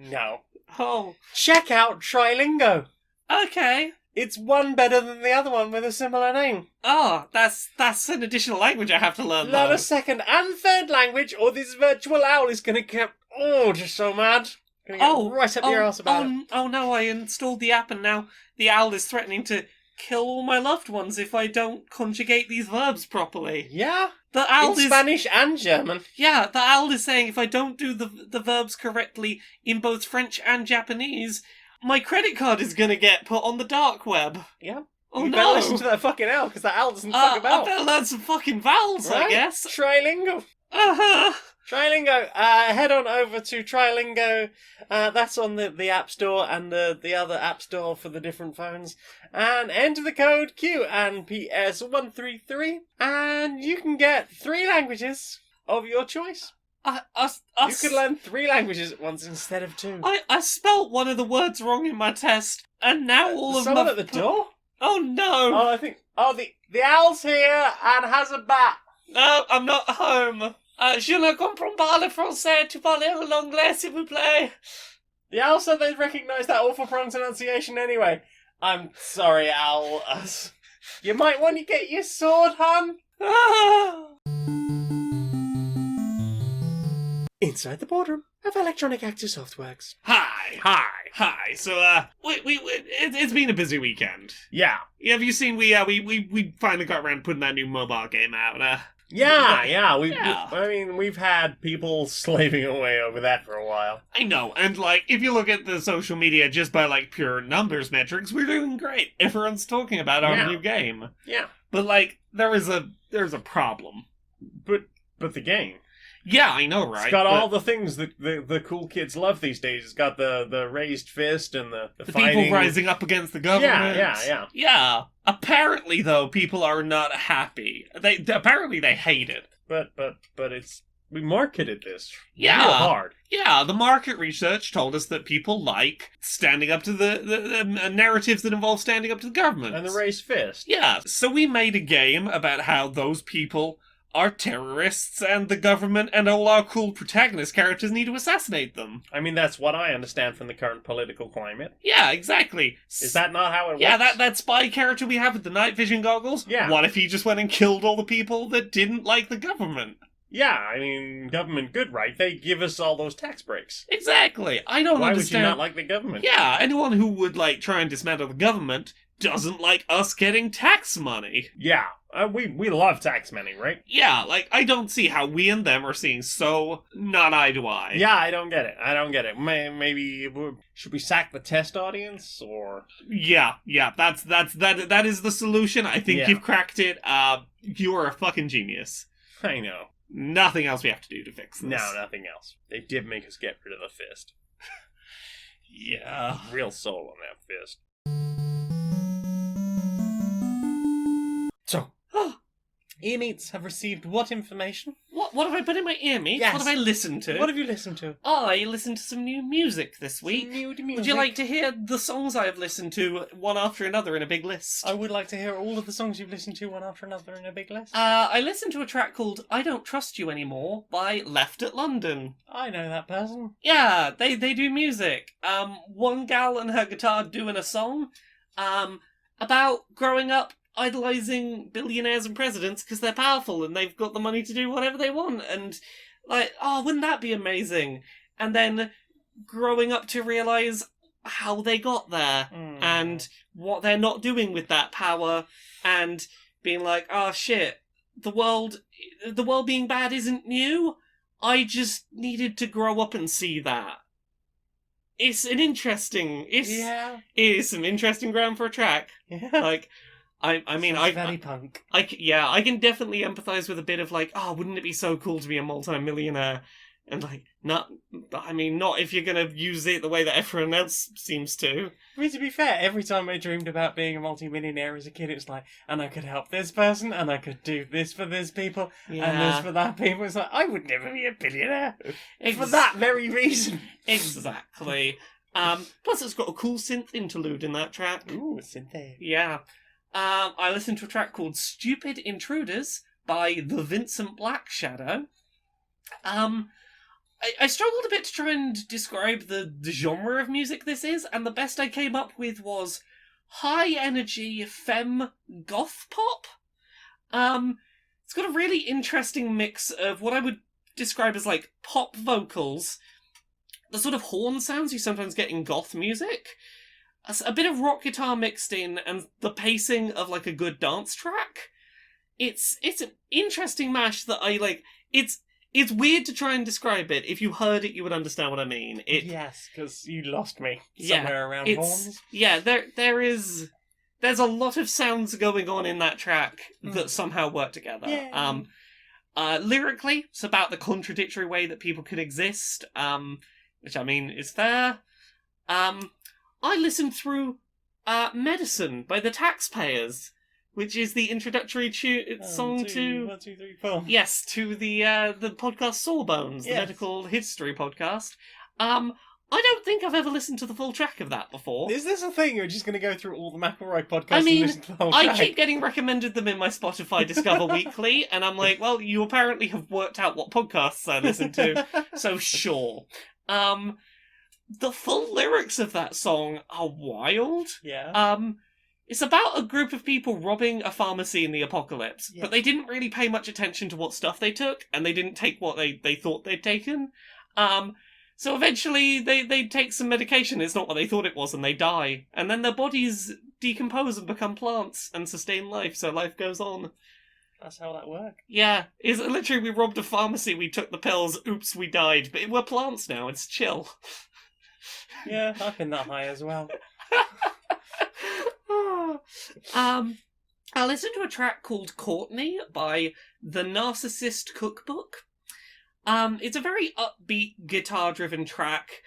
No. Oh, Check out Trilingo. okay. It's one better than the other one with a similar name. Oh, that's an additional language I have to learn. Learn though. a second and third language, or this virtual owl is going to get just so mad. Gonna get right up your ass about it. Oh no! I installed the app, and now the owl is threatening to kill all my loved ones if I don't conjugate these verbs properly. Yeah, The owl in is Spanish and German. Yeah, the owl is saying if I don't do the verbs correctly in both French and Japanese, my credit card is gonna get put on the dark web. Yeah. Oh You no! better listen to that fucking owl, because that owl doesn't fuck I about. better learn some fucking vowels, I Right? guess. Trilingo. Uh-huh. Trilingo. Head on over to Trilingo. That's on the App Store and the other App Store for the different phones. And enter the code Q and PS133, and you can get 3 languages of your choice. You could learn 3 languages at once instead of 2. I spelt one of the words wrong in my test, and now all of Someone my... at the door? Oh no! Oh, I think... Oh, the owl's here and has a bat. No, I'm not home. Je ne comprends pas le français, tu parles l'anglais, s'il vous plaît. The owl said they'd recognise that awful pronunciation anyway. I'm sorry, owl. You might want to get your sword, hun. Ah. Inside the boardroom of Electronic Actor Softworks. Hi. So, it's been a busy weekend. Yeah. Have you seen we finally got around to putting that new mobile game out? Yeah. We've had people slaving away over that for a while. I know, and like, if you look at the social media just by like pure numbers metrics, we're doing great. Everyone's talking about our new game. Yeah. But like, there's a problem. But the game. Yeah, I know, right? It's got all the things that the cool kids love these days. It's got the raised fist and the fighting. people rising up against the government. Yeah. Yeah. Apparently, though, people are not happy. Apparently they hate it. But it's We marketed this Yeah. real hard. Yeah, the market research told us that people like standing up to the narratives that involve standing up to the government. And the raised fist. Yeah, so we made a game about how those people are terrorists and the government and all our cool protagonist characters need to assassinate them. I mean, that's what I understand from the current political climate. Yeah, exactly. Is that not how it Yeah, works? that spy character we have with the night vision goggles? Yeah. What if he just went and killed all the people that didn't like the government? Yeah, I mean, government good, right? They give us all those tax breaks. Exactly. I don't Why understand. would you not like the government? Yeah, anyone who would, like, try and dismantle the government doesn't like us getting tax money. Yeah, we love tax money, right? Yeah, like, I don't see how we and them are seeing so not eye to eye. Yeah, I don't get it. Maybe should we sack the test audience or? Yeah, that is the solution. I think Yeah. you've cracked it. You are a fucking genius. I know. Nothing else we have to do to fix this. No, nothing else. They did make us get rid of the fist. Yeah. Real soul on that fist. So, earmeats have received what information? What have I put in my ear meat? Yes. What have I listened to? What have you listened to? I listened to some new music this week. Some new music. Would you like to hear the songs I have listened to one after another in a big list? I would like to hear all of the songs you've listened to one after another in a big list. I listened to a track called I Don't Trust You Anymore by Left at London. I know that person. Yeah, they do music. One gal and her guitar doing a song about growing up idolizing billionaires and presidents because they're powerful and they've got the money to do whatever they want, and like, oh, wouldn't that be amazing? And then growing up to realize how they got there and what they're not doing with that power, and being like, oh shit, the world being bad isn't new. I just needed to grow up and see that. It's an interesting. It is some interesting ground for a track. Yeah. Like, I mean, very punk. I can definitely empathize with a bit of like, oh, wouldn't it be so cool to be a multi-millionaire? And like, not if you're gonna use it the way that everyone else seems to. I mean, to be fair, every time I dreamed about being a multi-millionaire as a kid, it's like, and I could help this person, and I could do this for this people, and this for that people. It's like, I would never be a billionaire for that very reason. Exactly. Plus, it's got a cool synth interlude in that track. Ooh, synth. Yeah. I listened to a track called Stupid Intruders by the Vincent Black Shadow. I struggled a bit to try and describe the genre of music this is, and the best I came up with was high-energy femme goth pop. It's got a really interesting mix of what I would describe as, like, pop vocals, the sort of horn sounds you sometimes get in goth music, a bit of rock guitar mixed in, and the pacing of, like, a good dance track. It's an interesting mash that I, like... It's weird to try and describe it. If you heard it, you would understand what I mean. Yes, because you lost me somewhere around horns. Yeah, there's a lot of sounds going on in that track that somehow work together. Yeah. Lyrically, it's about the contradictory way that people could exist, which I mean is fair. I listened through Medicine by the Taxpayers, which is the introductory song to 1, 2, 3, 4. Yes, to the podcast Sawbones, the medical history podcast. I don't think I've ever listened to the full track of that before. Is this a thing? You're just going to go through all the McElroy podcasts I mean, and listen to the whole I track? keep getting recommended them in my Spotify Discover Weekly, and I'm like, well, you apparently have worked out what podcasts I listen to, so sure. The full lyrics of that song are wild. Yeah. It's about a group of people robbing a pharmacy in the apocalypse, Yeah. but they didn't really pay much attention to what stuff they took, and they didn't take what they thought they'd taken. So eventually they take some medication, it's not what they thought it was, and they die. And then their bodies decompose and become plants and sustain life, so life goes on. That's how that works. Yeah, it's literally we robbed a pharmacy, we took the pills, oops, we died, but we're plants now, it's chill. Yeah, I've been that high as well. I listened to a track called Courtney by The Narcissist Cookbook. It's a very upbeat, guitar-driven track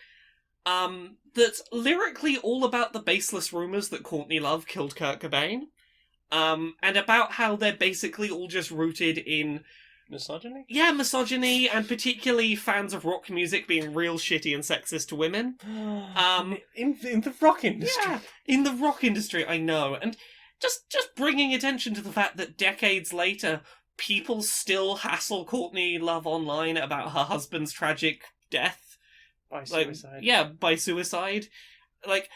that's lyrically all about the baseless rumours that Courtney Love killed Kurt Cobain, and about how they're basically all just rooted in Misogyny? Yeah, misogyny, and particularly fans of rock music being real shitty and sexist to women. In the rock industry. Yeah, in the rock industry, I know. And just bringing attention to the fact that decades later, people still hassle Courtney Love online about her husband's tragic death. By suicide. Like, yeah, by suicide. Like,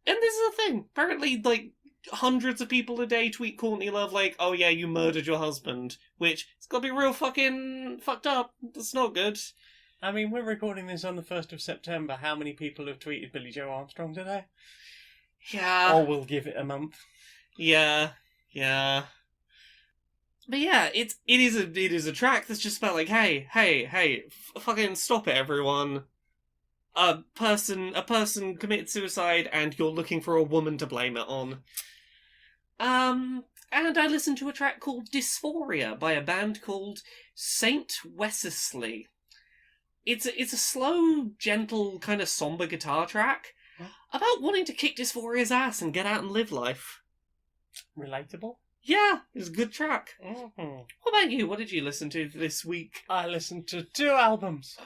and this is the thing. Apparently, like, hundreds of people a day tweet Courtney Love like, oh yeah, you murdered your husband. Which, it's gotta be real fucking fucked up. That's not good. I mean, we're recording this on the 1st of September. How many people have tweeted Billy Joe Armstrong today? Yeah. Or we'll give it a month. Yeah. But yeah, it is a track that's just about like, hey, fucking stop it, everyone. A person committed suicide, and you're looking for a woman to blame it on. And I listened to a track called Dysphoria by a band called Saint Wesley. It's a slow, gentle, kind of somber guitar track about wanting to kick Dysphoria's ass and get out and live life. Relatable? Yeah, it's a good track. Mm-hmm. What about you? What did you listen to this week? I listened to 2 albums.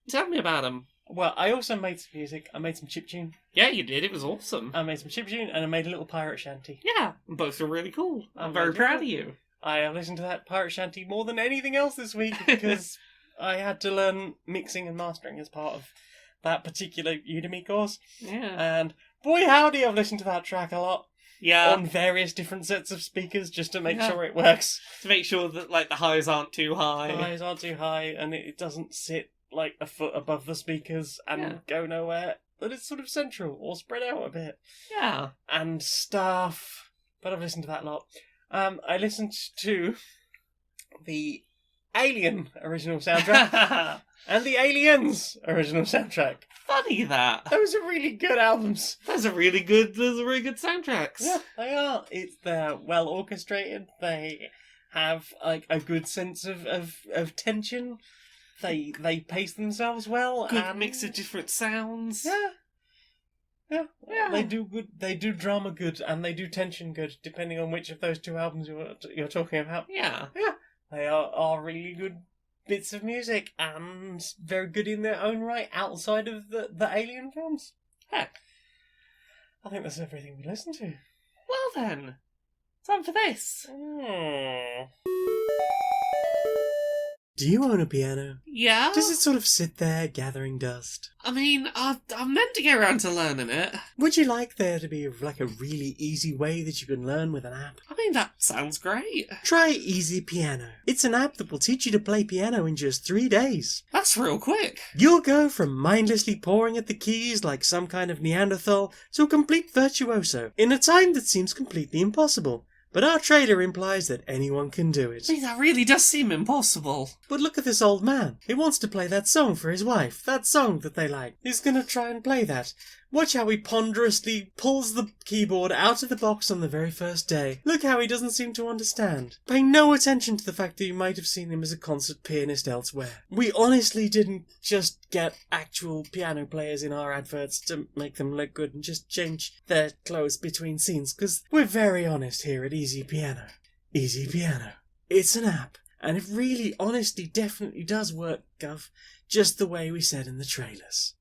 Tell me about them. Well, I also made some music. I made some chiptune. Yeah, you did. It was awesome. I made some chiptune, and I made a little pirate shanty. Yeah, both are really cool. I'm very proud of you. I have listened to that pirate shanty more than anything else this week because I had to learn mixing and mastering as part of that particular Udemy course. Yeah. And boy howdy, I've listened to that track a lot. Yeah. On various different sets of speakers just to make sure it works. To make sure that, like, the highs aren't too high. The highs aren't too high and it doesn't sit like a foot above the speakers and go nowhere. But it's sort of central or spread out a bit. Yeah. And stuff. But I've listened to that a lot. I listened to the Alien original soundtrack and the Aliens original soundtrack. Funny that. Those are really good albums. Those are really good soundtracks. Yeah, they are. They're well orchestrated. They have like a good sense of tension. They pace themselves well. Good and mix of different sounds. Yeah. They do good. They do drama good, and they do tension good, depending on which of those 2 albums you're talking about. Yeah. They are really good bits of music, and very good in their own right, outside of the Alien films. Heck. I think that's everything we listen to. Well then, time for this. Do you own a piano? Yeah? Does it sort of sit there gathering dust? I mean, I'm meant to get around to learning it. Would you like there to be like a really easy way that you can learn with an app? I mean, that sounds great. Try Easy Piano. It's an app that will teach you to play piano in just 3 days. That's real quick. You'll go from mindlessly pawing at the keys like some kind of Neanderthal to a complete virtuoso in a time that seems completely impossible. But our trailer implies that anyone can do it. I mean, that really does seem impossible. But look at this old man. He wants to play that song for his wife. That song that they like. He's gonna try and play that. Watch how he ponderously pulls the keyboard out of the box on the very first day. Look how he doesn't seem to understand. Pay no attention to the fact that you might have seen him as a concert pianist elsewhere. We honestly didn't just get actual piano players in our adverts to make them look good and just change their clothes between scenes, because we're very honest here at Easy Piano. Easy Piano. It's an app, and it really, honestly, definitely does work, Gov, just the way we said in the trailers.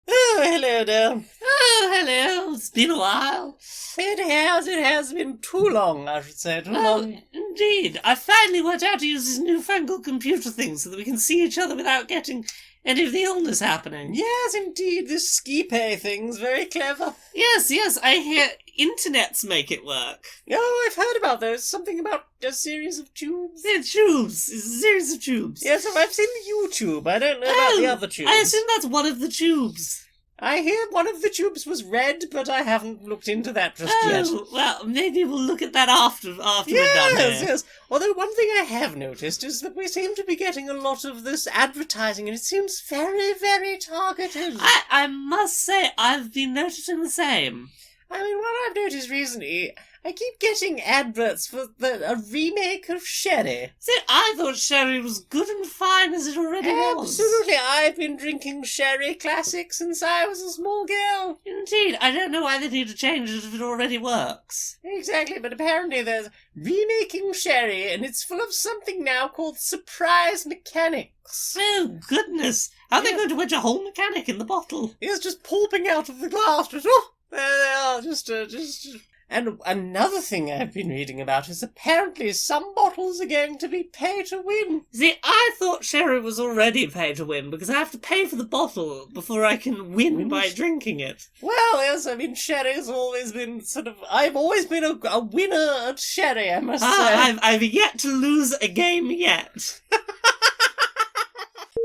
Oh, hello there. Oh, hello. It's been a while. It has been too long, I should say. Too long. Indeed. I finally worked out to use this newfangled computer thing so that we can see each other without getting any of the illness happening. Yes, indeed. This ski pay thing's very clever. Yes, I hear internets make it work. Oh, I've heard about those. Something about a series of tubes. Yeah, tubes. It's a series of tubes. Yes, I've seen the YouTube. I don't know about the other tubes. I assume that's one of the tubes. I hear one of the tubes was red, but I haven't looked into that just yet. Well, maybe we'll look at that after we're done here. Yes. Although one thing I have noticed is that we seem to be getting a lot of this advertising, and it seems very, very targeted. I must say, I've been noticing the same. I mean, what I've noticed recently, I keep getting adverts for a remake of Sherry. See, I thought Sherry was good and fine as it already was. Absolutely, I've been drinking Sherry Classic since I was a small girl. Indeed, I don't know why they need to change it if it already works. Exactly, but apparently there's remaking Sherry, and it's full of something now called surprise mechanics. Oh, goodness. How are they Yeah. going to wedge a whole mechanic in the bottle? It's just pulping out of the glass, but oh, there they are, just. And another thing I've been reading about is apparently some bottles are going to be pay to win. See, I thought Sherry was already pay to win because I have to pay for the bottle before I can win by drinking it. Well, yes, I mean, Sherry's always been I've always been a winner at Sherry, I must say. I've yet to lose a game yet.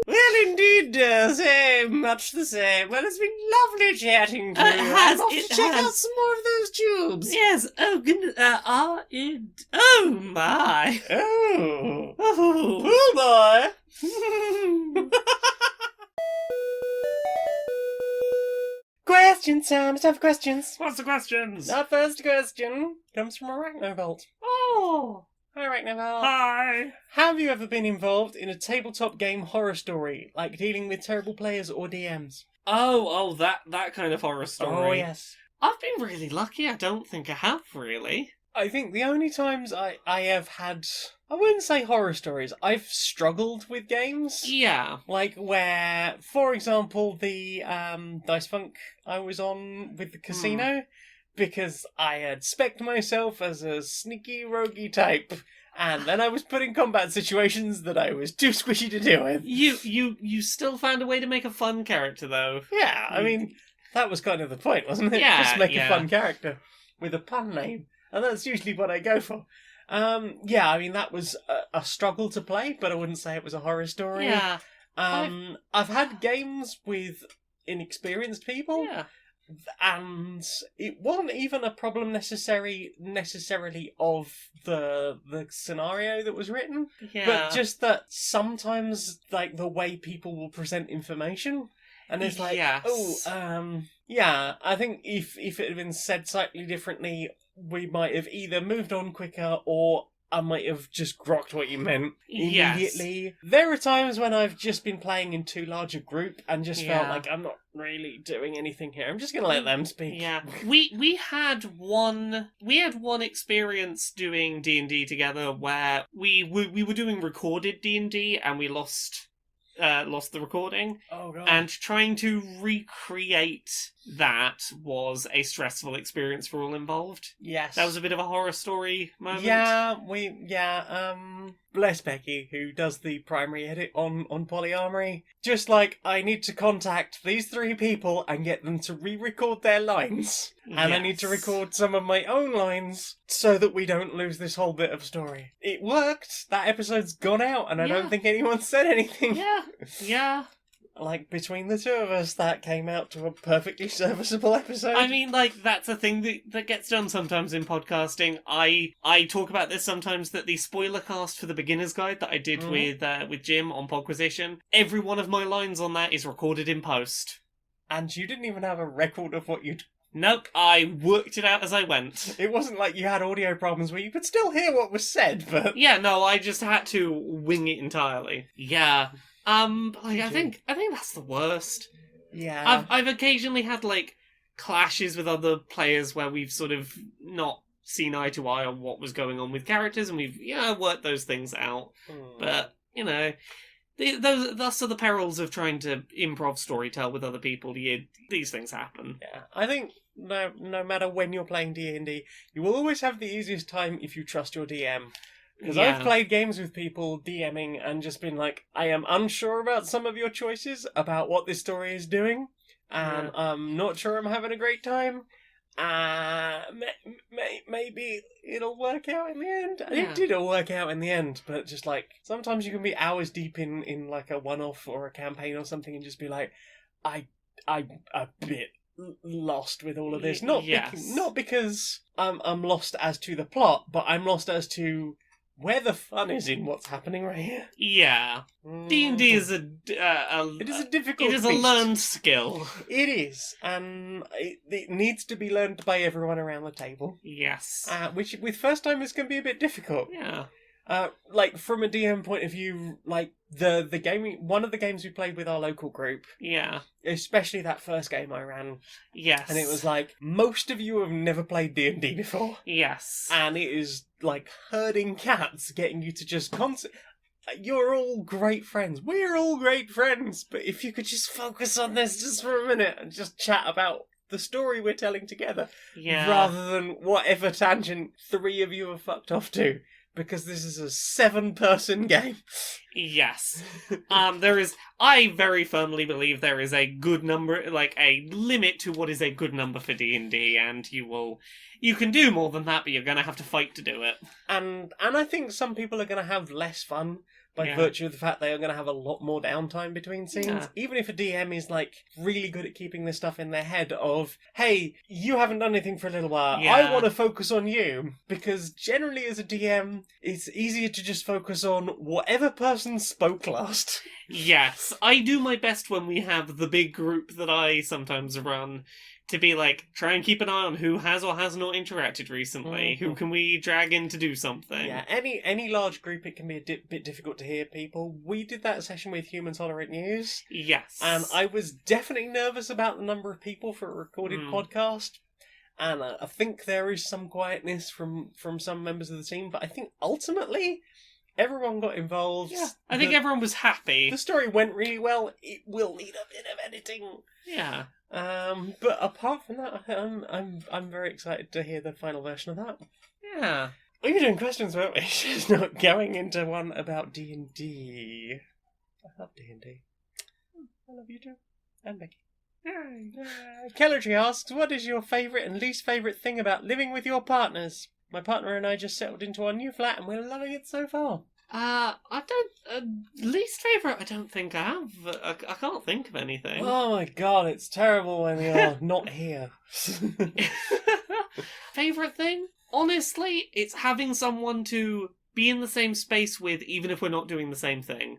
Well, indeed, dear, same, much the same. Well, it's been lovely chatting to you. It has, I'm off it to check has. out some more of those tubes. Yes, oh goodness, oh my. Oh. Oh. Well, boy. Question time. It's time for questions. What's the questions? Our first question comes from Arachnobolt. Oh. Hi, Arachnobolt. Hi. Have you ever been involved in a tabletop game horror story, like dealing with terrible players or DMs? Oh, that kind of horror story. Oh, yes. I've been really lucky. I don't think I have, really. I think the only times I have had, I wouldn't say horror stories, I've struggled with games. Yeah. Like where, for example, the Dice Funk I was on with the casino, because I had spec'd myself as a sneaky, roguey type, and then I was put in combat situations that I was too squishy to deal with. You still found a way to make a fun character, though. Yeah, I mean, that was kind of the point, wasn't it? Yeah, Just make yeah. a fun character with a pun name. And that's usually what I go for. Yeah, I mean, that was a struggle to play, but I wouldn't say it was a horror story. Yeah. I've had games with inexperienced people, Yeah. and it wasn't even a problem necessarily of the scenario that was written, Yeah. but just that sometimes, like, the way people will present information, and it's like, Yes. yeah, I think if it had been said slightly differently, we might have either moved on quicker, or I might have just grokked what you meant Yes. immediately. There are times when I've just been playing in too large a group and just felt Yeah. like I'm not really doing anything here. I'm just going to let them speak. Yeah, we had one experience doing D&D together where we were doing recorded D&D and we lost the recording, Oh, God. and trying to recreate that was a stressful experience for all involved. Yes. That was a bit of a horror story moment. Bless Becky, who does the primary edit on Polyamory. Just like, I need to contact these three people and get them to re-record their lines. And I need to Yes. record some of my own lines so that we don't lose this whole bit of story. It worked! That episode's gone out and I Yeah. don't think anyone said anything. Yeah. Like, between the two of us, that came out to a perfectly serviceable episode. I mean, like, that's a thing that gets done sometimes in podcasting. I talk about this sometimes, that the spoiler cast for the beginner's guide that I did with Jim on Podquisition, every one of my lines on that is recorded in post. And you didn't even have a record of what you'd... Nope, I worked it out as I went. It wasn't like you had audio problems where you could still hear what was said, but... Yeah, no, I just had to wing it entirely. Yeah. I think that's the worst. Yeah. I've occasionally had, like, clashes with other players where we've sort of not seen eye to eye on what was going on with characters, and we've, worked those things out. But, thus are the perils of trying to improv storytell with other people. These things happen. Yeah. I think no matter when you're playing D&D, you will always have the easiest time if you trust your DM. Because Yeah. I've played games with people DMing and just been like, I am unsure about some of your choices, about what this story is doing, and I'm not sure I'm having a great time. Maybe it'll work out in the end. And it did all work out in the end, but just like, sometimes you can be hours deep in like a one-off or a campaign or something and just be like, I'm a bit lost with all of this. Not because I'm lost as to the plot, but I'm lost as to where the fun is in what's happening right here. Yeah. D&D is It is a difficult it is a beast. learned skill. It is, and it needs to be learned by everyone around the table. Yes. Which with first timers can be a bit difficult. Yeah. Like from a DM point of view, like the one of the games we played with our local group, Yeah. especially that first game I ran, Yes. and it was like most of you have never played D&D before, Yes. and it is like herding cats, getting you to just You're all great friends. We're all great friends, but if you could just focus on this just for a minute and just chat about the story we're telling together, Yeah. rather than whatever tangent 3 of you have fucked off to. Because this is a 7-person game. Yes. I very firmly believe there is a good number, like a limit to what is a good number for D&D, and you can do more than that, but you're gonna have to fight to do it. And I think some people are going to have less fun by virtue of the fact they are going to have a lot more downtime between scenes. Yeah. Even if a DM is like really good at keeping this stuff in their head of, hey, you haven't done anything for a little while, Yeah. I want to focus on you. Because generally as a DM, it's easier to just focus on whatever person spoke last. Yes, I do my best when we have the big group that I sometimes run to be like, try and keep an eye on who has or has not interacted recently. Who can we drag in to do something? Yeah, any large group, it can be a bit difficult to hear people. We did that session with Human Tolerant News, Yes. and I was definitely nervous about the number of people for a recorded podcast. And I think there is some quietness from some members of the team, but I think ultimately everyone got involved. Yeah, I think everyone was happy. The story went really well. It will need a bit of editing. Yeah. But apart from that, I'm very excited to hear the final version of that. Yeah. We were doing questions, weren't we? Just not going into one about D&D. I love D&D. I love you too. And Becky. Kellergy asks, what is your favourite and least favourite thing about living with your partners? My partner and I just settled into our new flat and we're loving it so far. I don't. Least favourite, I don't think I have. I can't think of anything. Oh my god, it's terrible when you're not here. Favourite thing? Honestly, it's having someone to be in the same space with, even if we're not doing the same thing.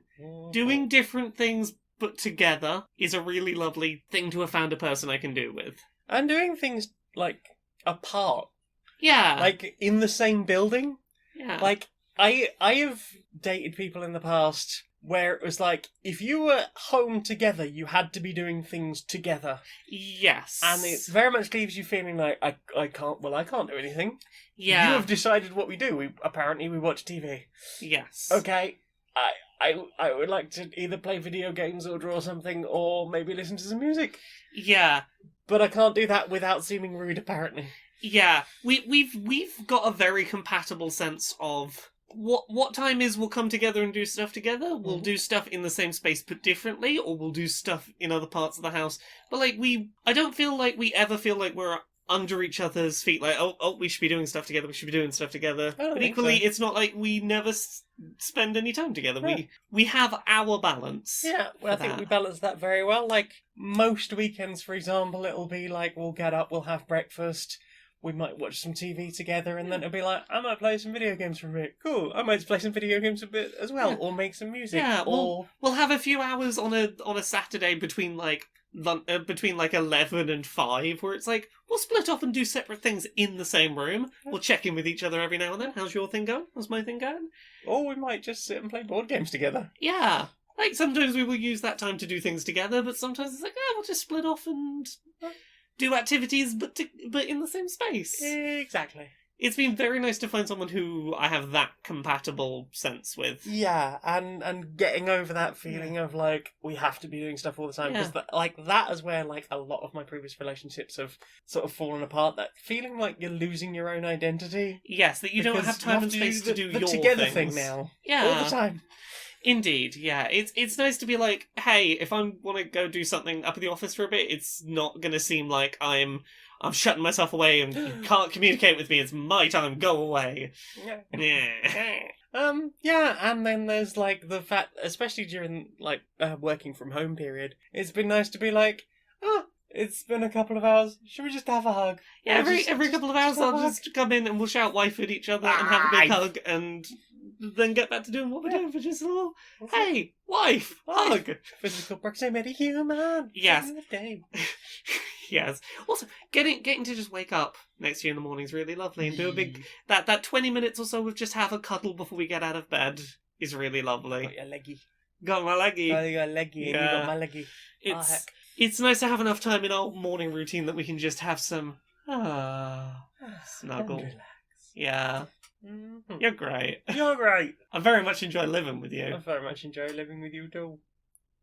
Doing different things but together is a really lovely thing to have found a person I can do with. And doing things, like, apart. Yeah. Like, in the same building. Yeah. Like, I have dated people in the past where it was like, if you were home together, you had to be doing things together. Yes. And it very much leaves you feeling like, I can't do anything. Yeah. You have decided what we do. We watch TV. Yes. Okay, I would like to either play video games or draw something or maybe listen to some music. Yeah. But I can't do that without seeming rude, apparently. Yeah. We've got a very compatible sense of what time is we'll come together and do stuff together. We'll do stuff in the same space but differently, or we'll do stuff in other parts of the house. But like I don't feel like we ever feel like we're under each other's feet, like, oh, we should be doing stuff together, we should be doing stuff together. But equally, it's not like we never spend any time together. Yeah. We have our balance. Yeah, well, I think we balance that very well. Like, most weekends, for example, it'll be like, we'll get up, we'll have breakfast, we might watch some TV together, and then it'll be like, I might play some video games for a bit. Cool, I might play some video games a bit as well, or make some music. Yeah, or... we'll have a few hours on a Saturday between 11 and 5, where it's like, we'll split off and do separate things in the same room. We'll check in with each other every now and then. How's your thing going? How's my thing going? Or we might just sit and play board games together. Yeah. Like, sometimes we will use that time to do things together, but sometimes it's like, we'll just split off and do activities, but in the same space. Exactly. It's been very nice to find someone who I have that compatible sense with. Yeah, and getting over that feeling of, like, we have to be doing stuff all the time. Because, that is where, like, a lot of my previous relationships have sort of fallen apart. That feeling like you're losing your own identity. Yes, that you don't have time and space to do the your together things. thing now. Yeah. All the time. Indeed, yeah. It's nice to be like, hey, if I want to go do something up at the office for a bit, it's not going to seem like I'm shutting myself away and you can't communicate with me. It's my time. Go away. Yeah. Yeah, and then there's, like, the fact, especially during, like, working from home period, it's been nice to be like, it's been a couple of hours. Should we just have a hug? Yeah, every couple of hours I'll just come in and we'll shout wife at each other and have a big hug and then get back to doing what we're doing for just a little. Hey, wife, hug. Physical proximity, human. Yes. Save the day. Yes. Also, getting to just wake up next to you in the morning is really lovely, and do a big that 20 minutes or so of just have a cuddle before we get out of bed is really lovely. Got your leggy. Got my leggy. Oh, you got a leggy and you got my leggy. It's nice to have enough time in our morning routine that we can just have some snuggle. And relax. Yeah. Mhm. You're great. You're great. I very much enjoy living with I you. very much enjoy living with you too.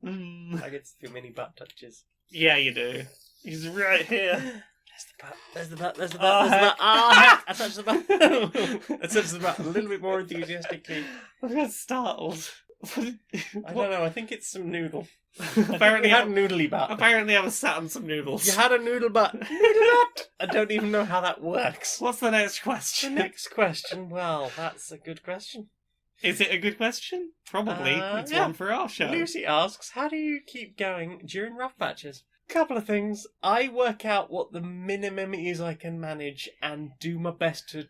I get too many butt touches. Yeah, you do. He's right here. There's the butt. There's the butt. There's the Oh, butt. There's the heck. butt. Oh, heck. I touched the butt. I touched the butt a little bit more enthusiastically. I got startled. I don't know. I think it's some noodle. Apparently, you had a noodly butt. apparently, I was sat on some noodles. You had a noodle butt. Noodle butt. I don't even know how that works. What's the next The question? next question. Well, that's a good question. Is it a good question? Probably. It's yeah. one for our show. Lucy asks, how do you keep going during rough patches? Couple of things. I work out what the minimum is I can manage and do my best to,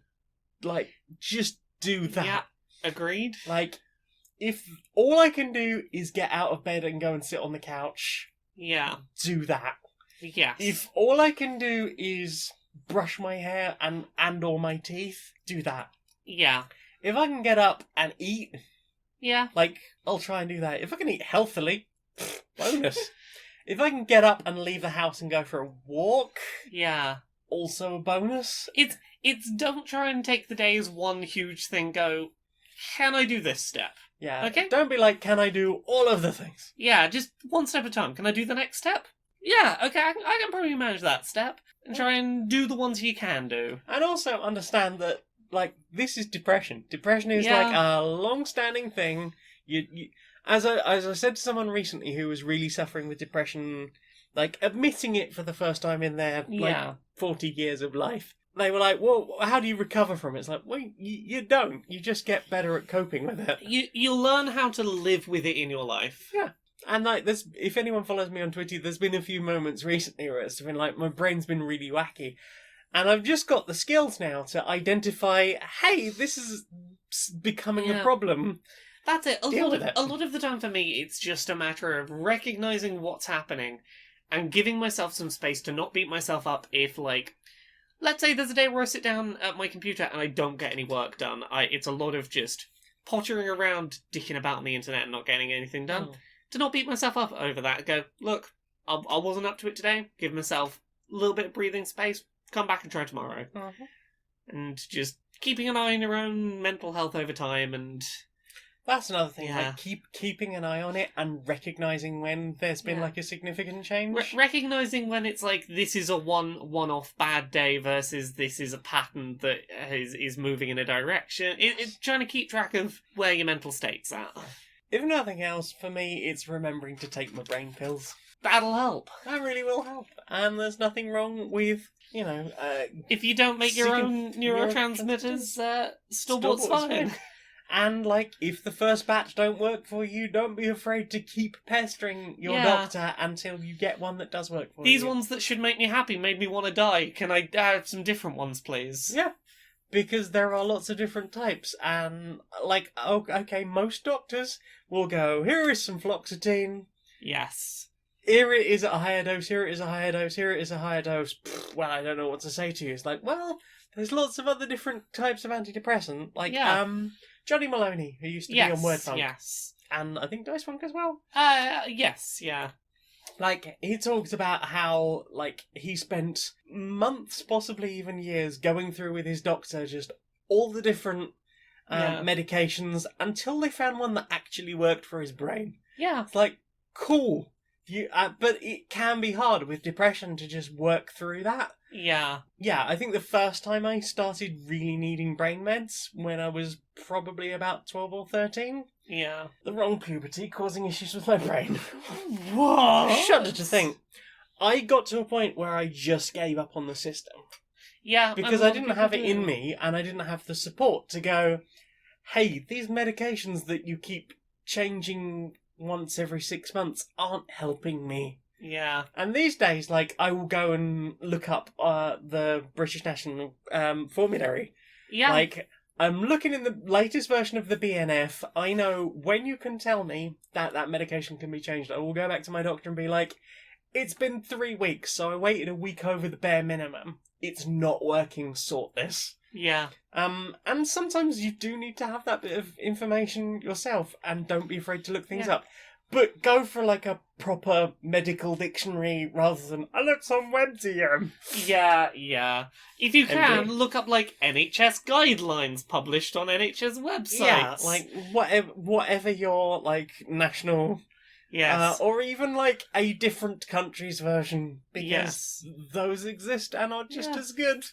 just do that. Yeah, agreed. If all I can do is get out of bed and go and sit on the couch, Yeah. do that. Yes. If all I can do is brush my hair and or my teeth, do that. Yeah. If I can get up and eat, Yeah. I'll try and do that. If I can eat healthily, bonus. If I can get up and leave the house and go for a walk, Yeah. also a bonus. It's don't try and take the day as one huge thing. Go, can I do this step? Yeah. Okay. Don't be like, can I do all of the things? Yeah, just one step at a time. Can I do the next step? Yeah, okay, I can probably manage that step. And try and do the ones you can do. And also understand that, this is depression. Depression is Yeah. a long-standing thing. As I said to someone recently who was really suffering with depression, admitting it for the first time in their, Yeah. 40 years of life. They were like, well, how do you recover from it? It's like, well, you don't. You just get better at coping with it. You'll learn how to live with it in your life. Yeah. And there's, if anyone follows me on Twitter, there's been a few moments recently where it's been my brain's been really wacky. And I've just got the skills now to identify, hey, this is becoming a Yeah. problem. That's it. Deal with it. A lot of the time for me, it's just a matter of recognizing what's happening and giving myself some space to not beat myself up if, let's say there's a day where I sit down at my computer and I don't get any work done. It's a lot of just pottering around, dicking about on the internet and not getting anything done. Mm. To not beat myself up over that. Go, look, I wasn't up to it today. Give myself a little bit of breathing space. Come back and try tomorrow. Mhm. And just keeping an eye on your own mental health over time and... That's another thing. Yeah. Keeping an eye on it and recognizing when there's been Yeah. a significant change. recognizing when it's this is a one-off bad day versus this is a pattern that is moving in a direction. It's trying to keep track of where your mental state's at. If nothing else, for me, it's remembering to take my brain pills. That'll help. That really will help. And there's nothing wrong with, If you don't make your Seeking own neurotransmitters, store-bought's fine. And, if the first batch don't work for you, don't be afraid to keep pestering your Yeah. doctor until you get one that does work for you. These ones that should make me happy made me want to die. Can I have some different ones, please? Yeah. Because there are lots of different types, and, okay, most doctors will go, here is some fluoxetine, Yes. here it is at a higher dose, here it is a higher dose, here it is a higher dose. Well, I don't know what to say to you. It's there's lots of other different types of antidepressant, Yeah. Johnny Maloney, who used to be on WordFunk, Yes. and I think DiceFunk as well. Yes, yeah. He talked about how, he spent months, possibly even years, going through with his doctor just all the different Yeah. medications until they found one that actually worked for his brain. Yeah. It's cool. But it can be hard with depression to just work through that. Yeah. Yeah, I think the first time I started really needing brain meds when I was probably about 12 or 13. Yeah. The wrong puberty causing issues with my brain. What? Shudder to think. I got to a point where I just gave up on the system. Yeah. Because a I lot of didn't people have it in do. me, and I didn't have the support to go, hey, these medications that you keep changing once every 6 months aren't helping me. Yeah. And these days, I will go and look up the British National Formulary. Yeah. I'm looking in the latest version of the BNF. I know when you can tell me that that medication can be changed, I will go back to my doctor and be like, it's been 3 weeks, so I waited a week over the bare minimum. It's not working, sort this. Yeah. And sometimes you do need to have that bit of information yourself, and don't be afraid to look things up. But go for like a proper medical dictionary rather than, I looked on WebDM. Yeah. If you can, look up like NHS guidelines published on NHS websites. Yeah, like whatever your like national, Yes. or even like a different country's version, because Yes. those exist and are just Yeah. as good.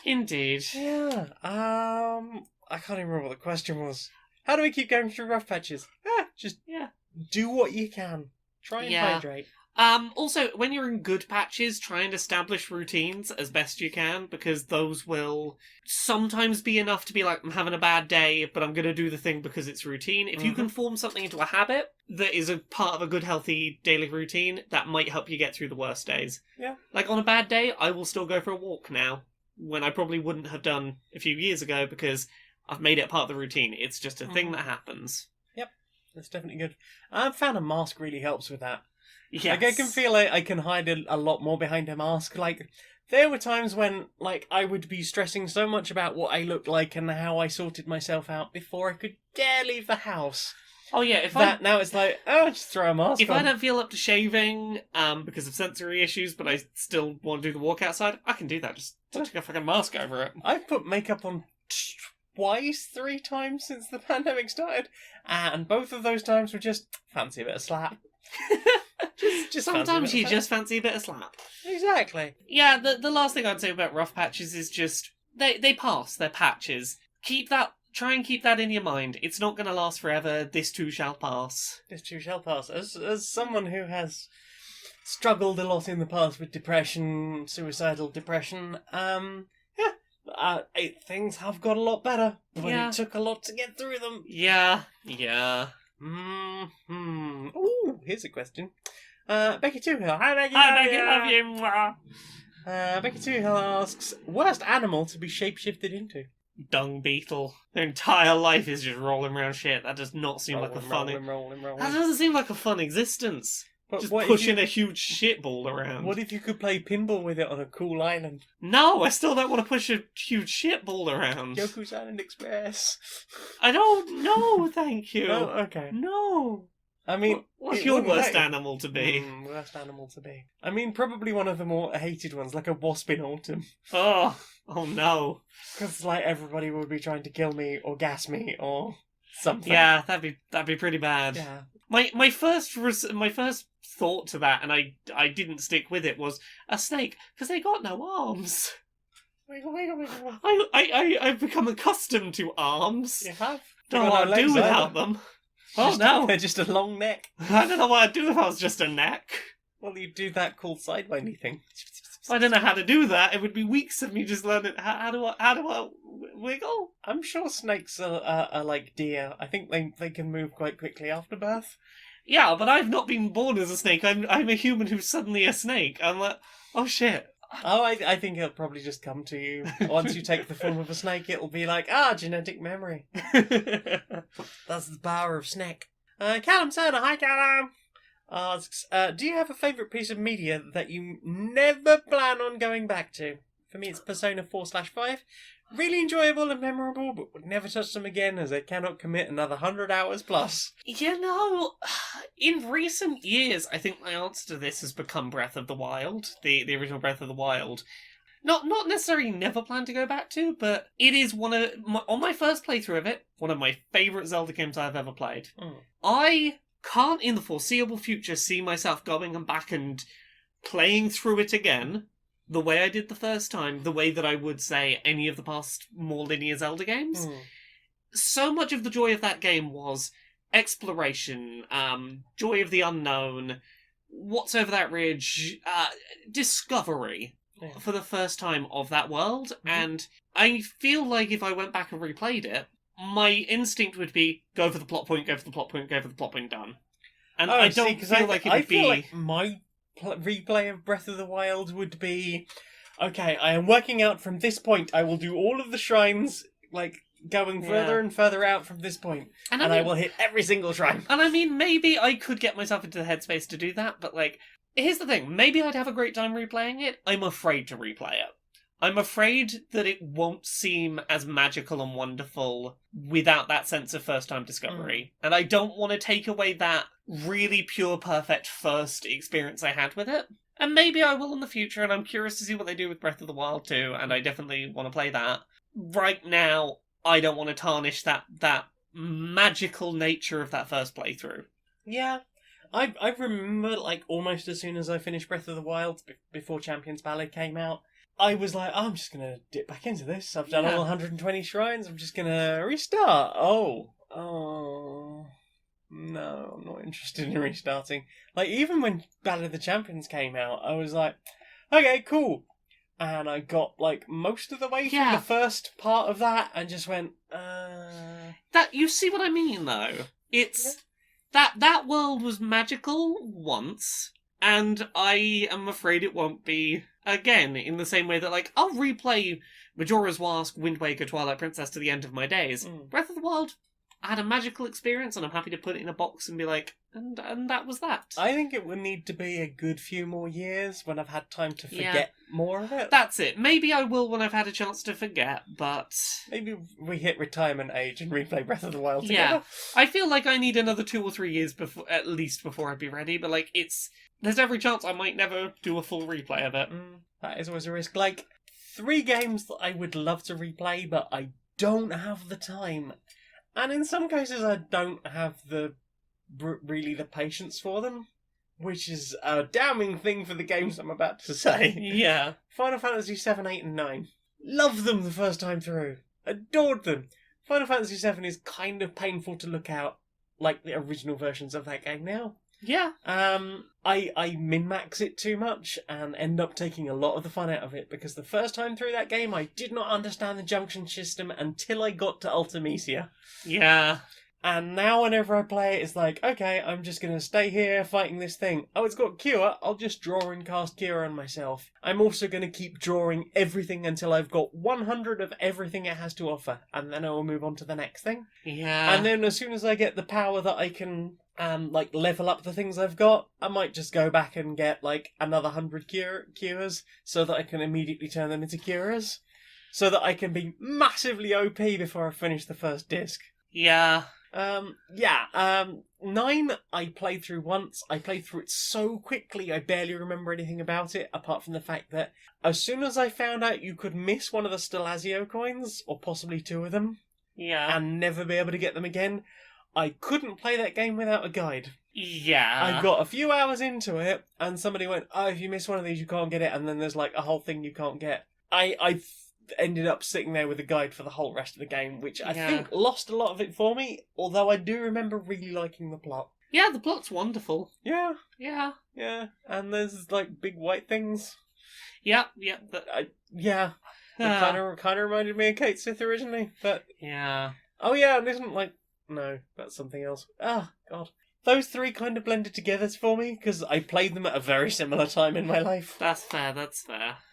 Indeed. Yeah. I can't even remember what the question was. How do we keep going through rough patches? Just do what you can. Try and hydrate. Also, when you're in good patches, try and establish routines as best you can, because those will sometimes be enough to be like, I'm having a bad day, but I'm going to do the thing because it's routine. If you can form something into a habit that is a part of a good, healthy daily routine, that might help you get through the worst days. Yeah. Like, on a bad day, I will still go for a walk now, when I probably wouldn't have done a few years ago, because I've made it part of the routine. It's just a thing that happens. That's definitely good. I've found a mask really helps with that. Yes. Like, I can feel like I can hide a lot more behind a mask. Like, there were times when, like, I would be stressing so much about what I looked like and how I sorted myself out before I could dare leave the house. Oh yeah, Now it's like, just throw a mask If on. I don't feel up to shaving, because of sensory issues, but I still want to do the walk outside, I can do that. Just take a fucking mask over it. I've put makeup on twice, 3 times since the pandemic started, and both of those times were just fancy a bit of slap. just Sometimes fancy a you bit of just fancy a bit of slap. slap. Exactly. Yeah, the last thing I'd say about rough patches is just they pass. They're patches. Try and keep that in your mind. It's not going to last forever. This too shall pass. This too shall pass. As someone who has struggled a lot in the past with depression, suicidal depression, things have got a lot better, but Yeah. it took a lot to get through them. Yeah. Ooh, here's a question. Becky Toohill. Hi, Becky. I Becky, love you. Mwah. Becky Toohill asks, worst animal to be shapeshifted into? Dung beetle. Their entire life is just rolling around shit. That does not seem like a fun. Rolling. That doesn't seem like a fun existence. But Just what pushing if a huge shit ball around. What if you could play pinball with it on a cool island? No, I still don't want to push a huge shit ball around. Yoku's Island Express. I don't know, thank you. Oh, okay. No. I mean, What's it your wouldn't worst hurt. animal to be? Worst animal to be. I mean, probably one of the more hated ones, like a wasp in autumn. Oh no. Because, like, everybody would be trying to kill me or gas me or something. Yeah, that'd be pretty bad. Yeah. My first thought to that, and I didn't stick with it, was a snake, because they got no arms. Wiggle. I've become accustomed to arms. You have? Don't know You what got I'd no do legs without either. them. Oh no. They're just a long neck. I don't know what I'd do if I was just a neck. Well, you do that cool sidewindy thing. I don't know how to do that. It would be weeks of me just learning how do I wiggle. I'm sure snakes are like deer. I think they can move quite quickly after birth. Yeah, but I've not been born as a snake. I'm a human who's suddenly a snake. I'm like, oh shit. Oh, I think it'll probably just come to you. Once you take the form of a snake, it'll be like, genetic memory. That's the power of snake. Callum Turner, hi Callum! Asks, do you have a favourite piece of media that you never plan on going back to? For me, it's Persona 4/5. Really enjoyable and memorable, but would never touch them again as I cannot commit another 100 hours plus. You know, in recent years, I think my answer to this has become Breath of the Wild, the original Breath of the Wild. Not necessarily never plan to go back to, but it is on my first playthrough of it, one of my favourite Zelda games I've ever played. I can't in the foreseeable future see myself going back and playing through it again the way I did the first time, the way that I would say any of the past more linear Zelda games. So much of the joy of that game was exploration, joy of the unknown, what's over that ridge, discovery for the first time of that world. And I feel like if I went back and replayed it, my instinct would be go for the plot point, go for the plot point, go for the plot point, done. And I don't feel like it would be... I feel like my replay of Breath of the Wild would be, okay, I am working out from this point, I will do all of the shrines, like, going Yeah. further and further out from this point, And and I I mean, will hit every single shrine. and I mean, maybe I could get myself into the headspace to do that, but like, here's the thing: maybe I'd have a great time replaying it. I'm afraid to replay it. I'm afraid that it won't seem as magical and wonderful without that sense of first-time discovery. And I don't want to take away that really pure, perfect first experience I had with it. And maybe I will in the future, and I'm curious to see what they do with Breath of the Wild too, and I definitely want to play that. Right now, I don't want to tarnish that magical nature of that first playthrough. Yeah. I remember, like, almost as soon as I finished Breath of the Wild, before Champions Ballad came out, I was like, I'm just going to dip back into this. I've done all 120 shrines, I'm just going to restart. Oh, no, I'm not interested in restarting. Like, even when Ballad of the Champions came out, I was like, okay, cool. And I got, like, most of the way through the first part of that and just went, That, you see what I mean, though? It's... That world was magical once, and I am afraid it won't be again, in the same way that, like, I'll replay Majora's Mask, Wind Waker, Twilight Princess to the end of my days. Breath of the Wild, I had a magical experience, and I'm happy to put it in a box and be like, and that was that. I think it would need to be a good few more years when I've had time to forget more of it. That's it. Maybe I will when I've had a chance to forget, but... Maybe we hit retirement age and replay Breath of the Wild together. Yeah. I feel like I need another 2 or 3 years before, at least, before I'd be ready, but, like, there's every chance I might never do a full replay of it. That is always a risk. Like, 3 games that I would love to replay, but I don't have the time. And in some cases, I don't have really the patience for them, which is a damning thing for the games I'm about to say. Yeah. Final Fantasy 7, 8, and 9. Loved them the first time through. Adored them. Final Fantasy 7 is kind of painful to look out, like the original versions of that game now. Yeah. I min-max it too much and end up taking a lot of the fun out of it, because the first time through that game I did not understand the junction system until I got to Ultimecia. Yeah. And now whenever I play it, it's like, okay, I'm just going to stay here fighting this thing. Oh, it's got Cure. I'll just draw and cast Cure on myself. I'm also going to keep drawing everything until I've got 100 of everything it has to offer. And then I will move on to the next thing. Yeah. And then as soon as I get the power that I can, like, level up the things I've got, I might just go back and get, like, another 100 cures so that I can immediately turn them into Cures. So that I can be massively OP before I finish the first disc. Yeah. 9 I played through once. I played through it so quickly I barely remember anything about it, apart from the fact that as soon as I found out you could miss one of the Stelazio coins, or possibly 2 of them, and never be able to get them again, I couldn't play that game without a guide. Yeah. I got a few hours into it, and somebody went, oh, if you miss one of these you can't get it, and then there's like a whole thing you can't get. I ended up sitting there with a guide for the whole rest of the game, which I think lost a lot of it for me, although I do remember really liking the plot. Yeah, the plot's wonderful. Yeah. Yeah. Yeah, and there's like big white things. Yeah. It kind of reminded me of Kate Sith originally, but... Yeah. Oh yeah, and isn't like... No, that's something else. Ah, God. Those 3 kind of blended together for me, because I played them at a very similar time in my life. That's fair.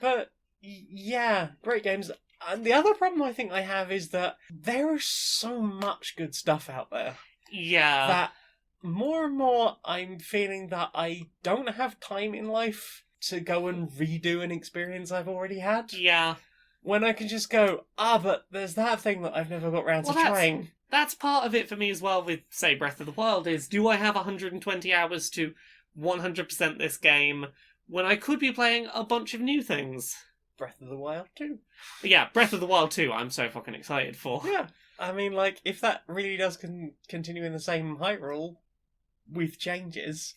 But... yeah, great games. And the other problem I think I have is that there is so much good stuff out there. Yeah. That more and more I'm feeling that I don't have time in life to go and redo an experience I've already had. Yeah. When I can just go, but there's that thing that I've never got round to trying. That's part of it for me as well with, say, Breath of the Wild, is do I have 120 hours to 100% this game when I could be playing a bunch of new things? Breath of the Wild 2. Yeah, Breath of the Wild 2, I'm so fucking excited for. Yeah. I mean, like, if that really does continue in the same Hyrule with changes,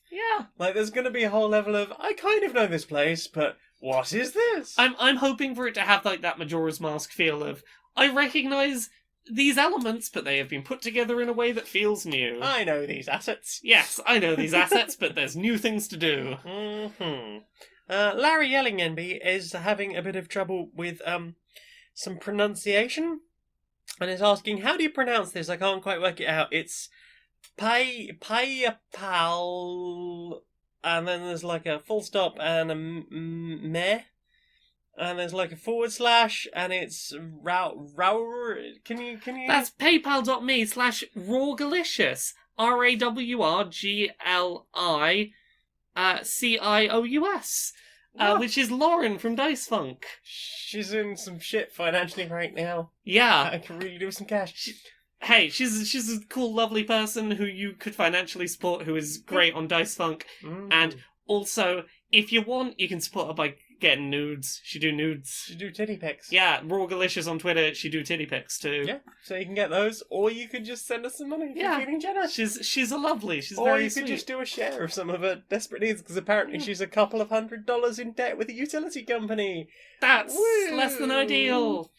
like, there's going to be a whole level of, I kind of know this place, but what is this? I'm hoping for it to have, like, that Majora's Mask feel of, I recognise these elements, but they have been put together in a way that feels new. I know these assets. Yes, I know these assets, but there's new things to do. Mm-hmm. Larry Yellingenby is having a bit of trouble with some pronunciation, and is asking, how do you pronounce this? I can't quite work it out. It's Payapal, and then there's like a full stop and a meh. and there's like a / and it's Row. Can you? That's paypal.me/rawgalicious. RAWRGLICIOUS. Which is Lauren from Dice Funk. She's in some shit financially right now. Yeah. I can really do with some cash. Hey, she's a cool, lovely person who you could financially support, who is great on Dice Funk. And also, if you want, you can support her by getting nudes. She do nudes. She do titty pics. Yeah, rawgalicious on Twitter. She do titty pics too. Yeah, so you can get those, or you could just send us some money if you're feeling generous. She's a lovely. She's or very you sweet. could just do a share of some of her desperate needs, because apparently she's a couple of $100 in debt with a utility company. That's Woo! less than ideal.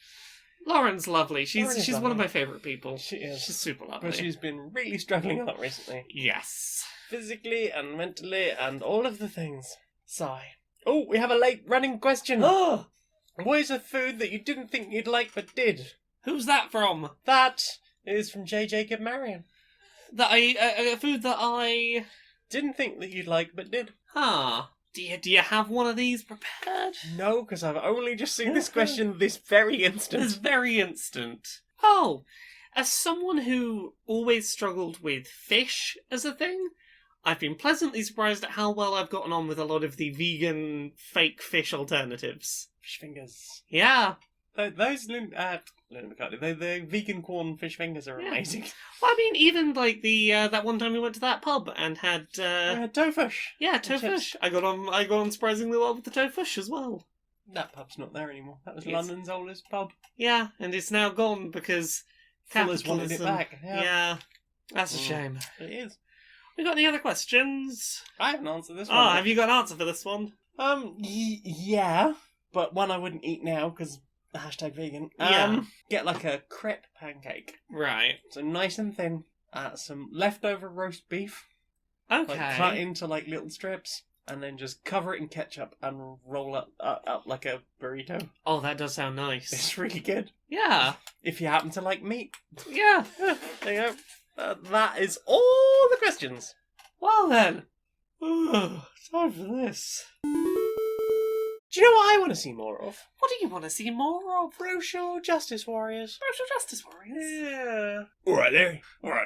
Lauren's lovely. She's Lauren's one of lovely. my favourite people. She is. She's super lovely. But she's been really struggling a lot recently. Yes. Physically and mentally and all of the things. Sigh. Oh, we have a late running question. Oh, What is a food that you didn't think you'd like but did? who's that from? That is from J. Jacob Marion. That a food that I. Didn't think that you'd like but did. Huh. Do you have one of these prepared? No, because I've only just seen this question this very instant. This very instant. Oh, as someone who always struggled with fish as a thing, I've been pleasantly surprised at how well I've gotten on with a lot of the vegan fake fish alternatives. Fish fingers. Yeah. Those Linda McCartney, the vegan corn fish fingers are Yeah. amazing. Well, I mean, even like the that one time we went to that pub and had Tofush. yeah, chips. tofush. I got on surprisingly well with the tofush as well. That pub's not there anymore. That was Yes. London's oldest pub. Yeah, and it's now gone because Fuller's wanted it capitalism. back. Yeah, that's a Mm. shame. It is. We got any other questions? I haven't answered this one. Oh, have you got an answer for this one? Yeah, but one I wouldn't eat now because the hashtag vegan. Yeah. Get like a crepe pancake. Right. So nice and thin. Some leftover roast beef. Okay. Like cut into like little strips. And then just cover it in ketchup and roll it up like a burrito. Oh, that does sound nice. It's really good. Yeah. If you happen to like meat. Yeah. There you go. That is all the questions. Well then. Ooh, time for this. Do you know what I want to see more of? What do you want to see more of? Social justice warriors. Social justice warriors. Yeah. All right,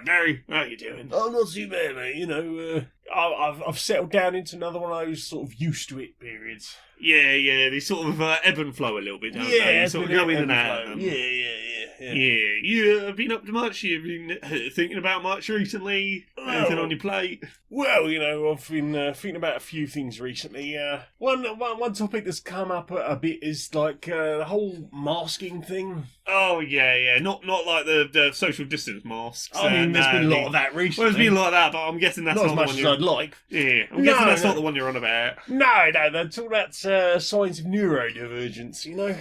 Larry. How you doing? Oh, not too bad, mate. You know, I've settled down into another one of those sort of used to it periods. Yeah, they sort of ebb and flow a little bit, don't Yeah, they? You it's sort of been go in ebb and and out. flow. of them. Yeah. You been up to much? You've been thinking about much recently? Anything Well- on your plate? Well, you know, I've been thinking about a few things recently. One topic that's come up a bit is like the whole masking thing. Oh, yeah. Not like the social distance masks. I mean, there's been a lot of that Well, recently. there's been a lot of that, but I'm guessing that's not not, as the much one as you're... I'd like. Yeah, I'm No, guessing that's no. not the one you're on about. No, they're talking about signs of neurodivergence, you know?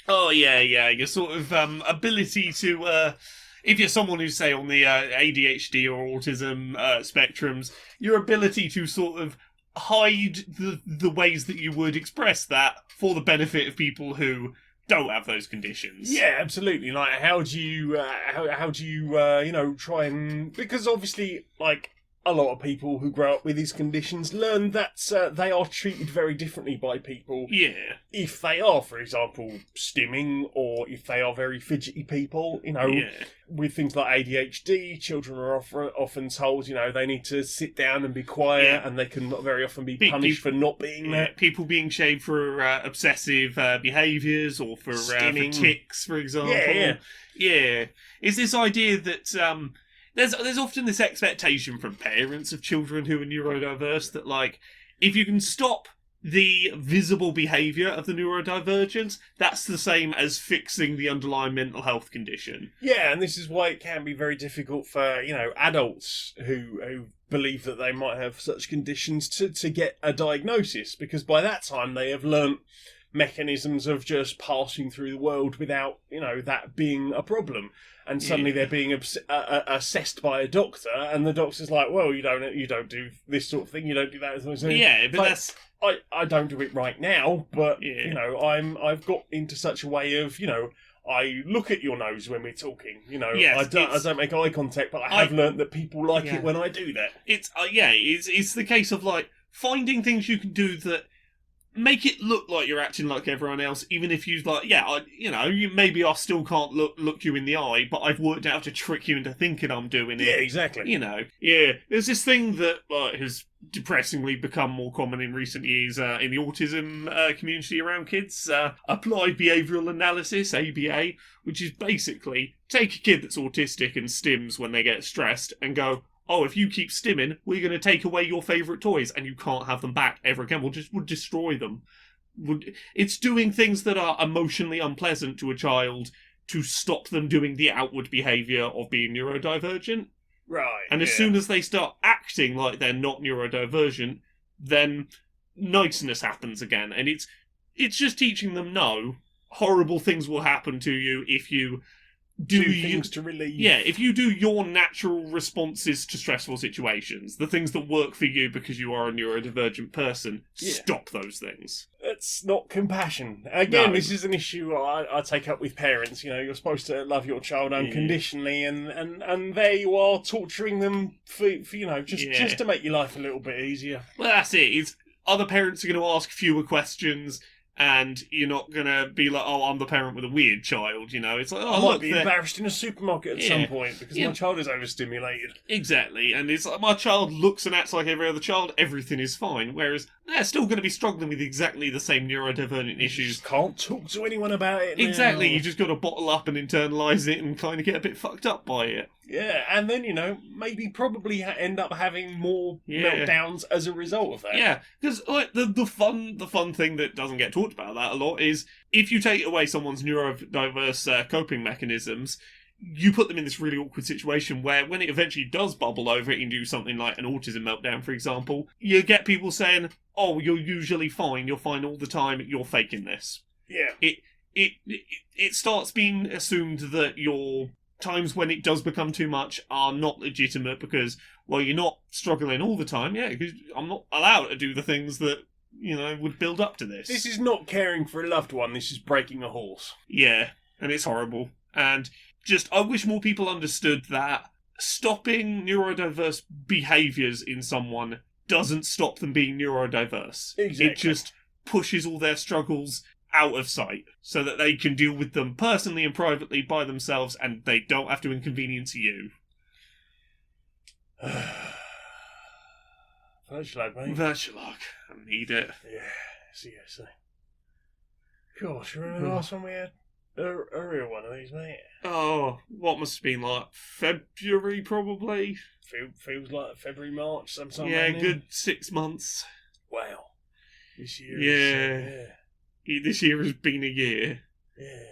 Oh, yeah. Your sort of ability to... if you're someone who's, say, on the ADHD or autism spectrums, your ability to sort of hide the ways that you would express that for the benefit of people who don't have those conditions. Yeah, absolutely. Like, how do you, you know, try and... Because obviously, like, a lot of people who grow up with these conditions learn that they are treated very differently by people Yeah. if they are, for example, stimming, or if they are very fidgety people. You know, Yeah. with things like ADHD, children are often told, you know, they need to sit down and be quiet, Yeah. and they can very often be Pe- punished for not being Yeah, that. people being shaved for obsessive behaviours or for Stimming. tics, for example. Yeah. Is this idea that there's often this expectation from parents of children who are neurodiverse that, like, if you can stop the visible behaviour of the neurodivergence, that's the same as fixing the underlying mental health condition. Yeah, and this is why it can be very difficult for, you know, adults who believe that they might have such conditions to get a diagnosis, because by that time they have learnt mechanisms of just passing through the world without, you know, that being a problem. And suddenly Yeah. they're being assessed by a doctor, and the doctor's like, "Well, you don't do this sort of thing, you don't do that." Yeah, but Like, that's... I don't do it right now, but Yeah. you know, I've got into such a way of, you know, I look at your nose when we're talking. You know, Yes, I it's- don't make eye contact, but I have learnt that people like Yeah. it when I do that. It's the case of, like, finding things you can do that make it look like you're acting like everyone else, even if you like, maybe I still can't look you in the eye, but I've worked out how to trick you into thinking I'm doing it. Yeah, exactly. There's this thing that has depressingly become more common in recent years in the autism community around kids, applied behavioural analysis, ABA, which is basically take a kid that's autistic and stims when they get stressed and go, oh, if you keep stimming, we're going to take away your favourite toys and you can't have them back ever again. We'll destroy them. It's doing things that are emotionally unpleasant to a child to stop them doing the outward behaviour of being neurodivergent. Right. And as soon as they start acting like they're not neurodivergent, then niceness happens again. And it's just teaching them, no, horrible things will happen to you if you do things to relieve. Yeah, if you do your natural responses to stressful situations, the things that work for you because you are a neurodivergent person, stop those things. It's not compassion. Again, No. this is an issue I take up with parents. You're supposed to love your child unconditionally, and there you are torturing them for just to make your life a little bit easier. Well, that's it. It's other parents are going to ask fewer questions, and you're not going to be like, oh, I'm the parent with a weird child, It's like, oh, I look, might be embarrassed in a supermarket at some point because my child is overstimulated. Exactly, and it's like, my child looks and acts like every other child, everything is fine, whereas they're still going to be struggling with exactly the same neurodivergent You issues. just can't talk to anyone about it now. Exactly, you just got to bottle up and internalise it and kind of get a bit fucked up by it. Yeah, and then, maybe probably end up having more meltdowns as a result of that. Yeah, because like the fun thing that doesn't get talked about that a lot is if you take away someone's neurodiverse coping mechanisms, you put them in this really awkward situation where when it eventually does bubble over it and do something like an autism meltdown, for example, you get people saying, oh, you're usually fine, you're fine all the time, you're faking this. Yeah. It starts being assumed that your times when it does become too much are not legitimate because, well, you're not struggling all the time, because I'm not allowed to do the things that, would build up to this. This is not caring for a loved one, this is breaking a horse. Yeah, and it's horrible. And I wish more people understood that stopping neurodiverse behaviours in someone doesn't stop them being neurodiverse. Exactly. It just pushes all their struggles out of sight so that they can deal with them personally and privately by themselves and they don't have to inconvenience you. Thanks, lad, mate. That's your luck. I need it. Yeah, seriously. Gosh, remember the last one we had? A real one of these, mate. Oh, what must have been like February, probably? Feels like February, March, sometime. Yeah, around good 6 months. Wow. This year Yeah. This year has been a year. Yeah.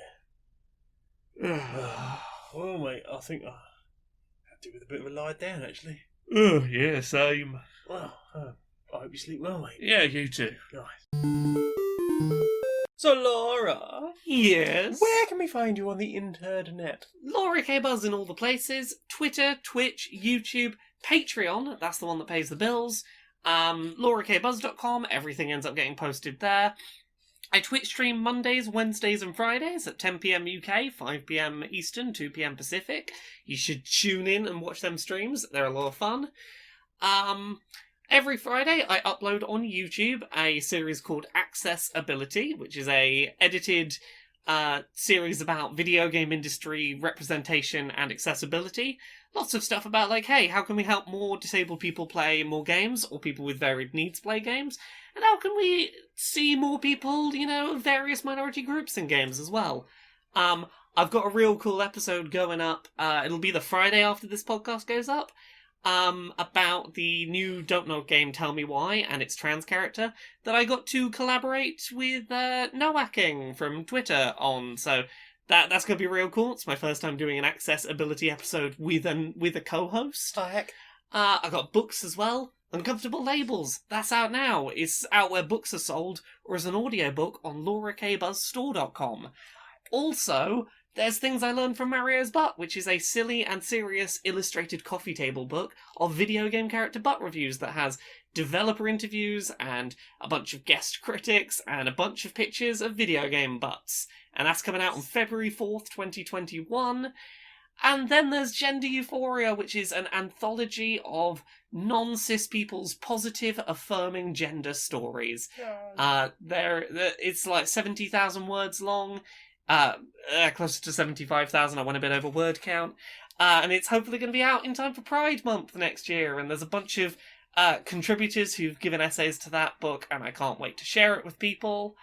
Well, mate, I think I had to do with a bit of a lie down, actually. Oh, yeah, same. Well, I hope you sleep well, mate. Yeah, you too. Nice. So, Laura, Yes. where can we find you on the internet? Laura K. Buzz in all the places. Twitter, Twitch, YouTube, Patreon, that's the one that pays the bills. LauraKBuzz.com, everything ends up getting posted there. I Twitch stream Mondays, Wednesdays and Fridays at 10pm UK, 5pm Eastern, 2pm Pacific. You should tune in and watch them streams. They're a lot of fun. Every Friday I upload on YouTube a series called Accessibility, which is a edited series about video game industry representation and accessibility. Lots of stuff about hey, how can we help more disabled people play more games, or people with varied needs play games? And how can we see more people, various minority groups in games as well? I've got a real cool episode going up. It'll be the Friday after this podcast goes up. About the new Don't Know game Tell Me Why and its trans character that I got to collaborate with Noaking from Twitter on. So that's going to be real cool. It's my first time doing an accessibility episode with a co-host. Oh, heck. I got books as well. Uncomfortable Labels. That's out now. It's out where books are sold, or as an audiobook on laurakbuzzstore.com. Also, there's Things I Learned from Mario's Butt, which is a silly and serious illustrated coffee table book of video game character butt reviews that has developer interviews and a bunch of guest critics and a bunch of pictures of video game butts. And that's coming out on February 4th, 2021. And then there's Gender Euphoria, which is an anthology of non-cis people's positive, affirming gender stories. It's like 70,000 words long, closer to 75,000. I went a bit over word count. And it's hopefully going to be out in time for Pride Month next year. And there's a bunch of contributors who've given essays to that book, and I can't wait to share it with people.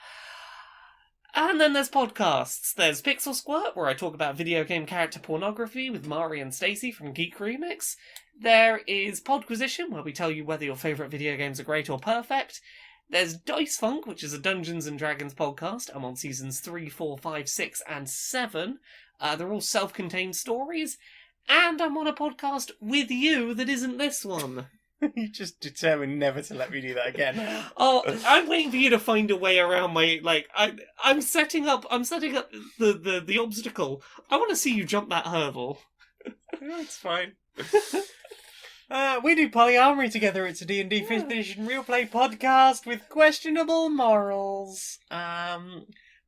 And then there's podcasts. There's Pixel Squirt, where I talk about video game character pornography with Mari and Stacey from Geek Remix. There is Podquisition, where we tell you whether your favourite video games are great or perfect. There's Dice Funk, which is a Dungeons and Dragons podcast. I'm on seasons 3, 4, 5, 6, and 7. They're all self-contained stories. And I'm on a podcast with you that isn't this one. You just determined never to let me do that again. Oh, I'm waiting for you to find a way around my, I'm setting up the obstacle. I want to see you jump that hurdle. It's fine. We do polyamory together. It's a D&D 5th edition real play podcast with questionable morals.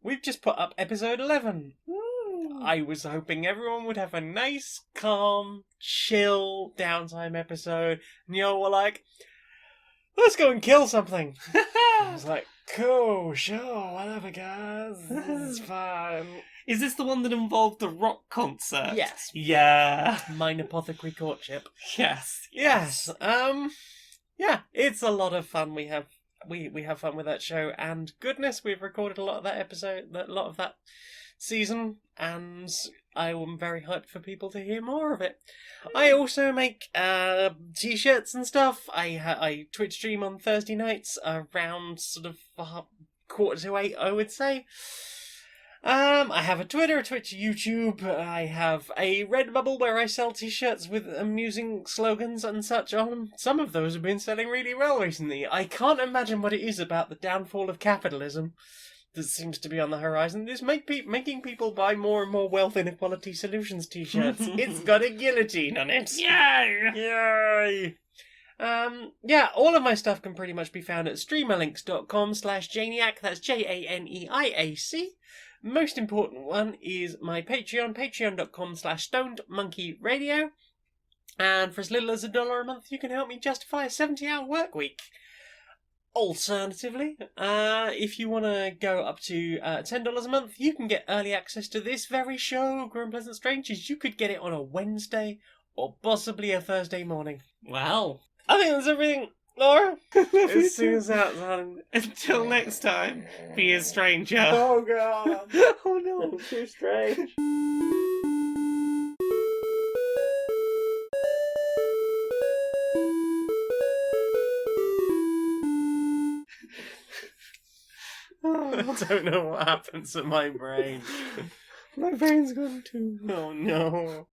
We've just put up episode 11. I was hoping everyone would have a nice, calm, chill downtime episode, and y'all were like, let's go and kill something. I was like, cool, sure, whatever, guys. This is fun. Is this the one that involved the rock concert? Yes. Yeah. Mine apothecary courtship. Yes. Yes. Yeah, it's a lot of fun. We have fun with that show, and goodness, we've recorded a lot of that season, and I am very hyped for people to hear more of it. I also make t-shirts and stuff. I Twitch stream on Thursday nights around sort of 7:45, I would say. I have a Twitter, a Twitch, YouTube. I have a Redbubble where I sell t-shirts with amusing slogans and such on them. Some of those have been selling really well recently. I can't imagine what it is about the downfall of capitalism that seems to be on the horizon. This making people buy more and more wealth inequality solutions t-shirts. It's got a guillotine on it. Yay! Yay! Yeah, all of my stuff can pretty much be found at streamerlinks.com/Janiac. That's JANEIAC. Most important one is my Patreon, patreon.com/stonedmonkeyradio. And for as little as $1 a month, you can help me justify a 70-hour work week. Alternatively, if you want to go up to $10 a month, you can get early access to this very show, Grim Pleasant Strangers. You could get it on a Wednesday or possibly a Thursday morning. Well, I think that's everything, Laura. As soon as that's done. until next time, be a stranger. Oh, God. Oh, no. Too strange. I don't know what happens to my brain. My brain's gone too. Oh no.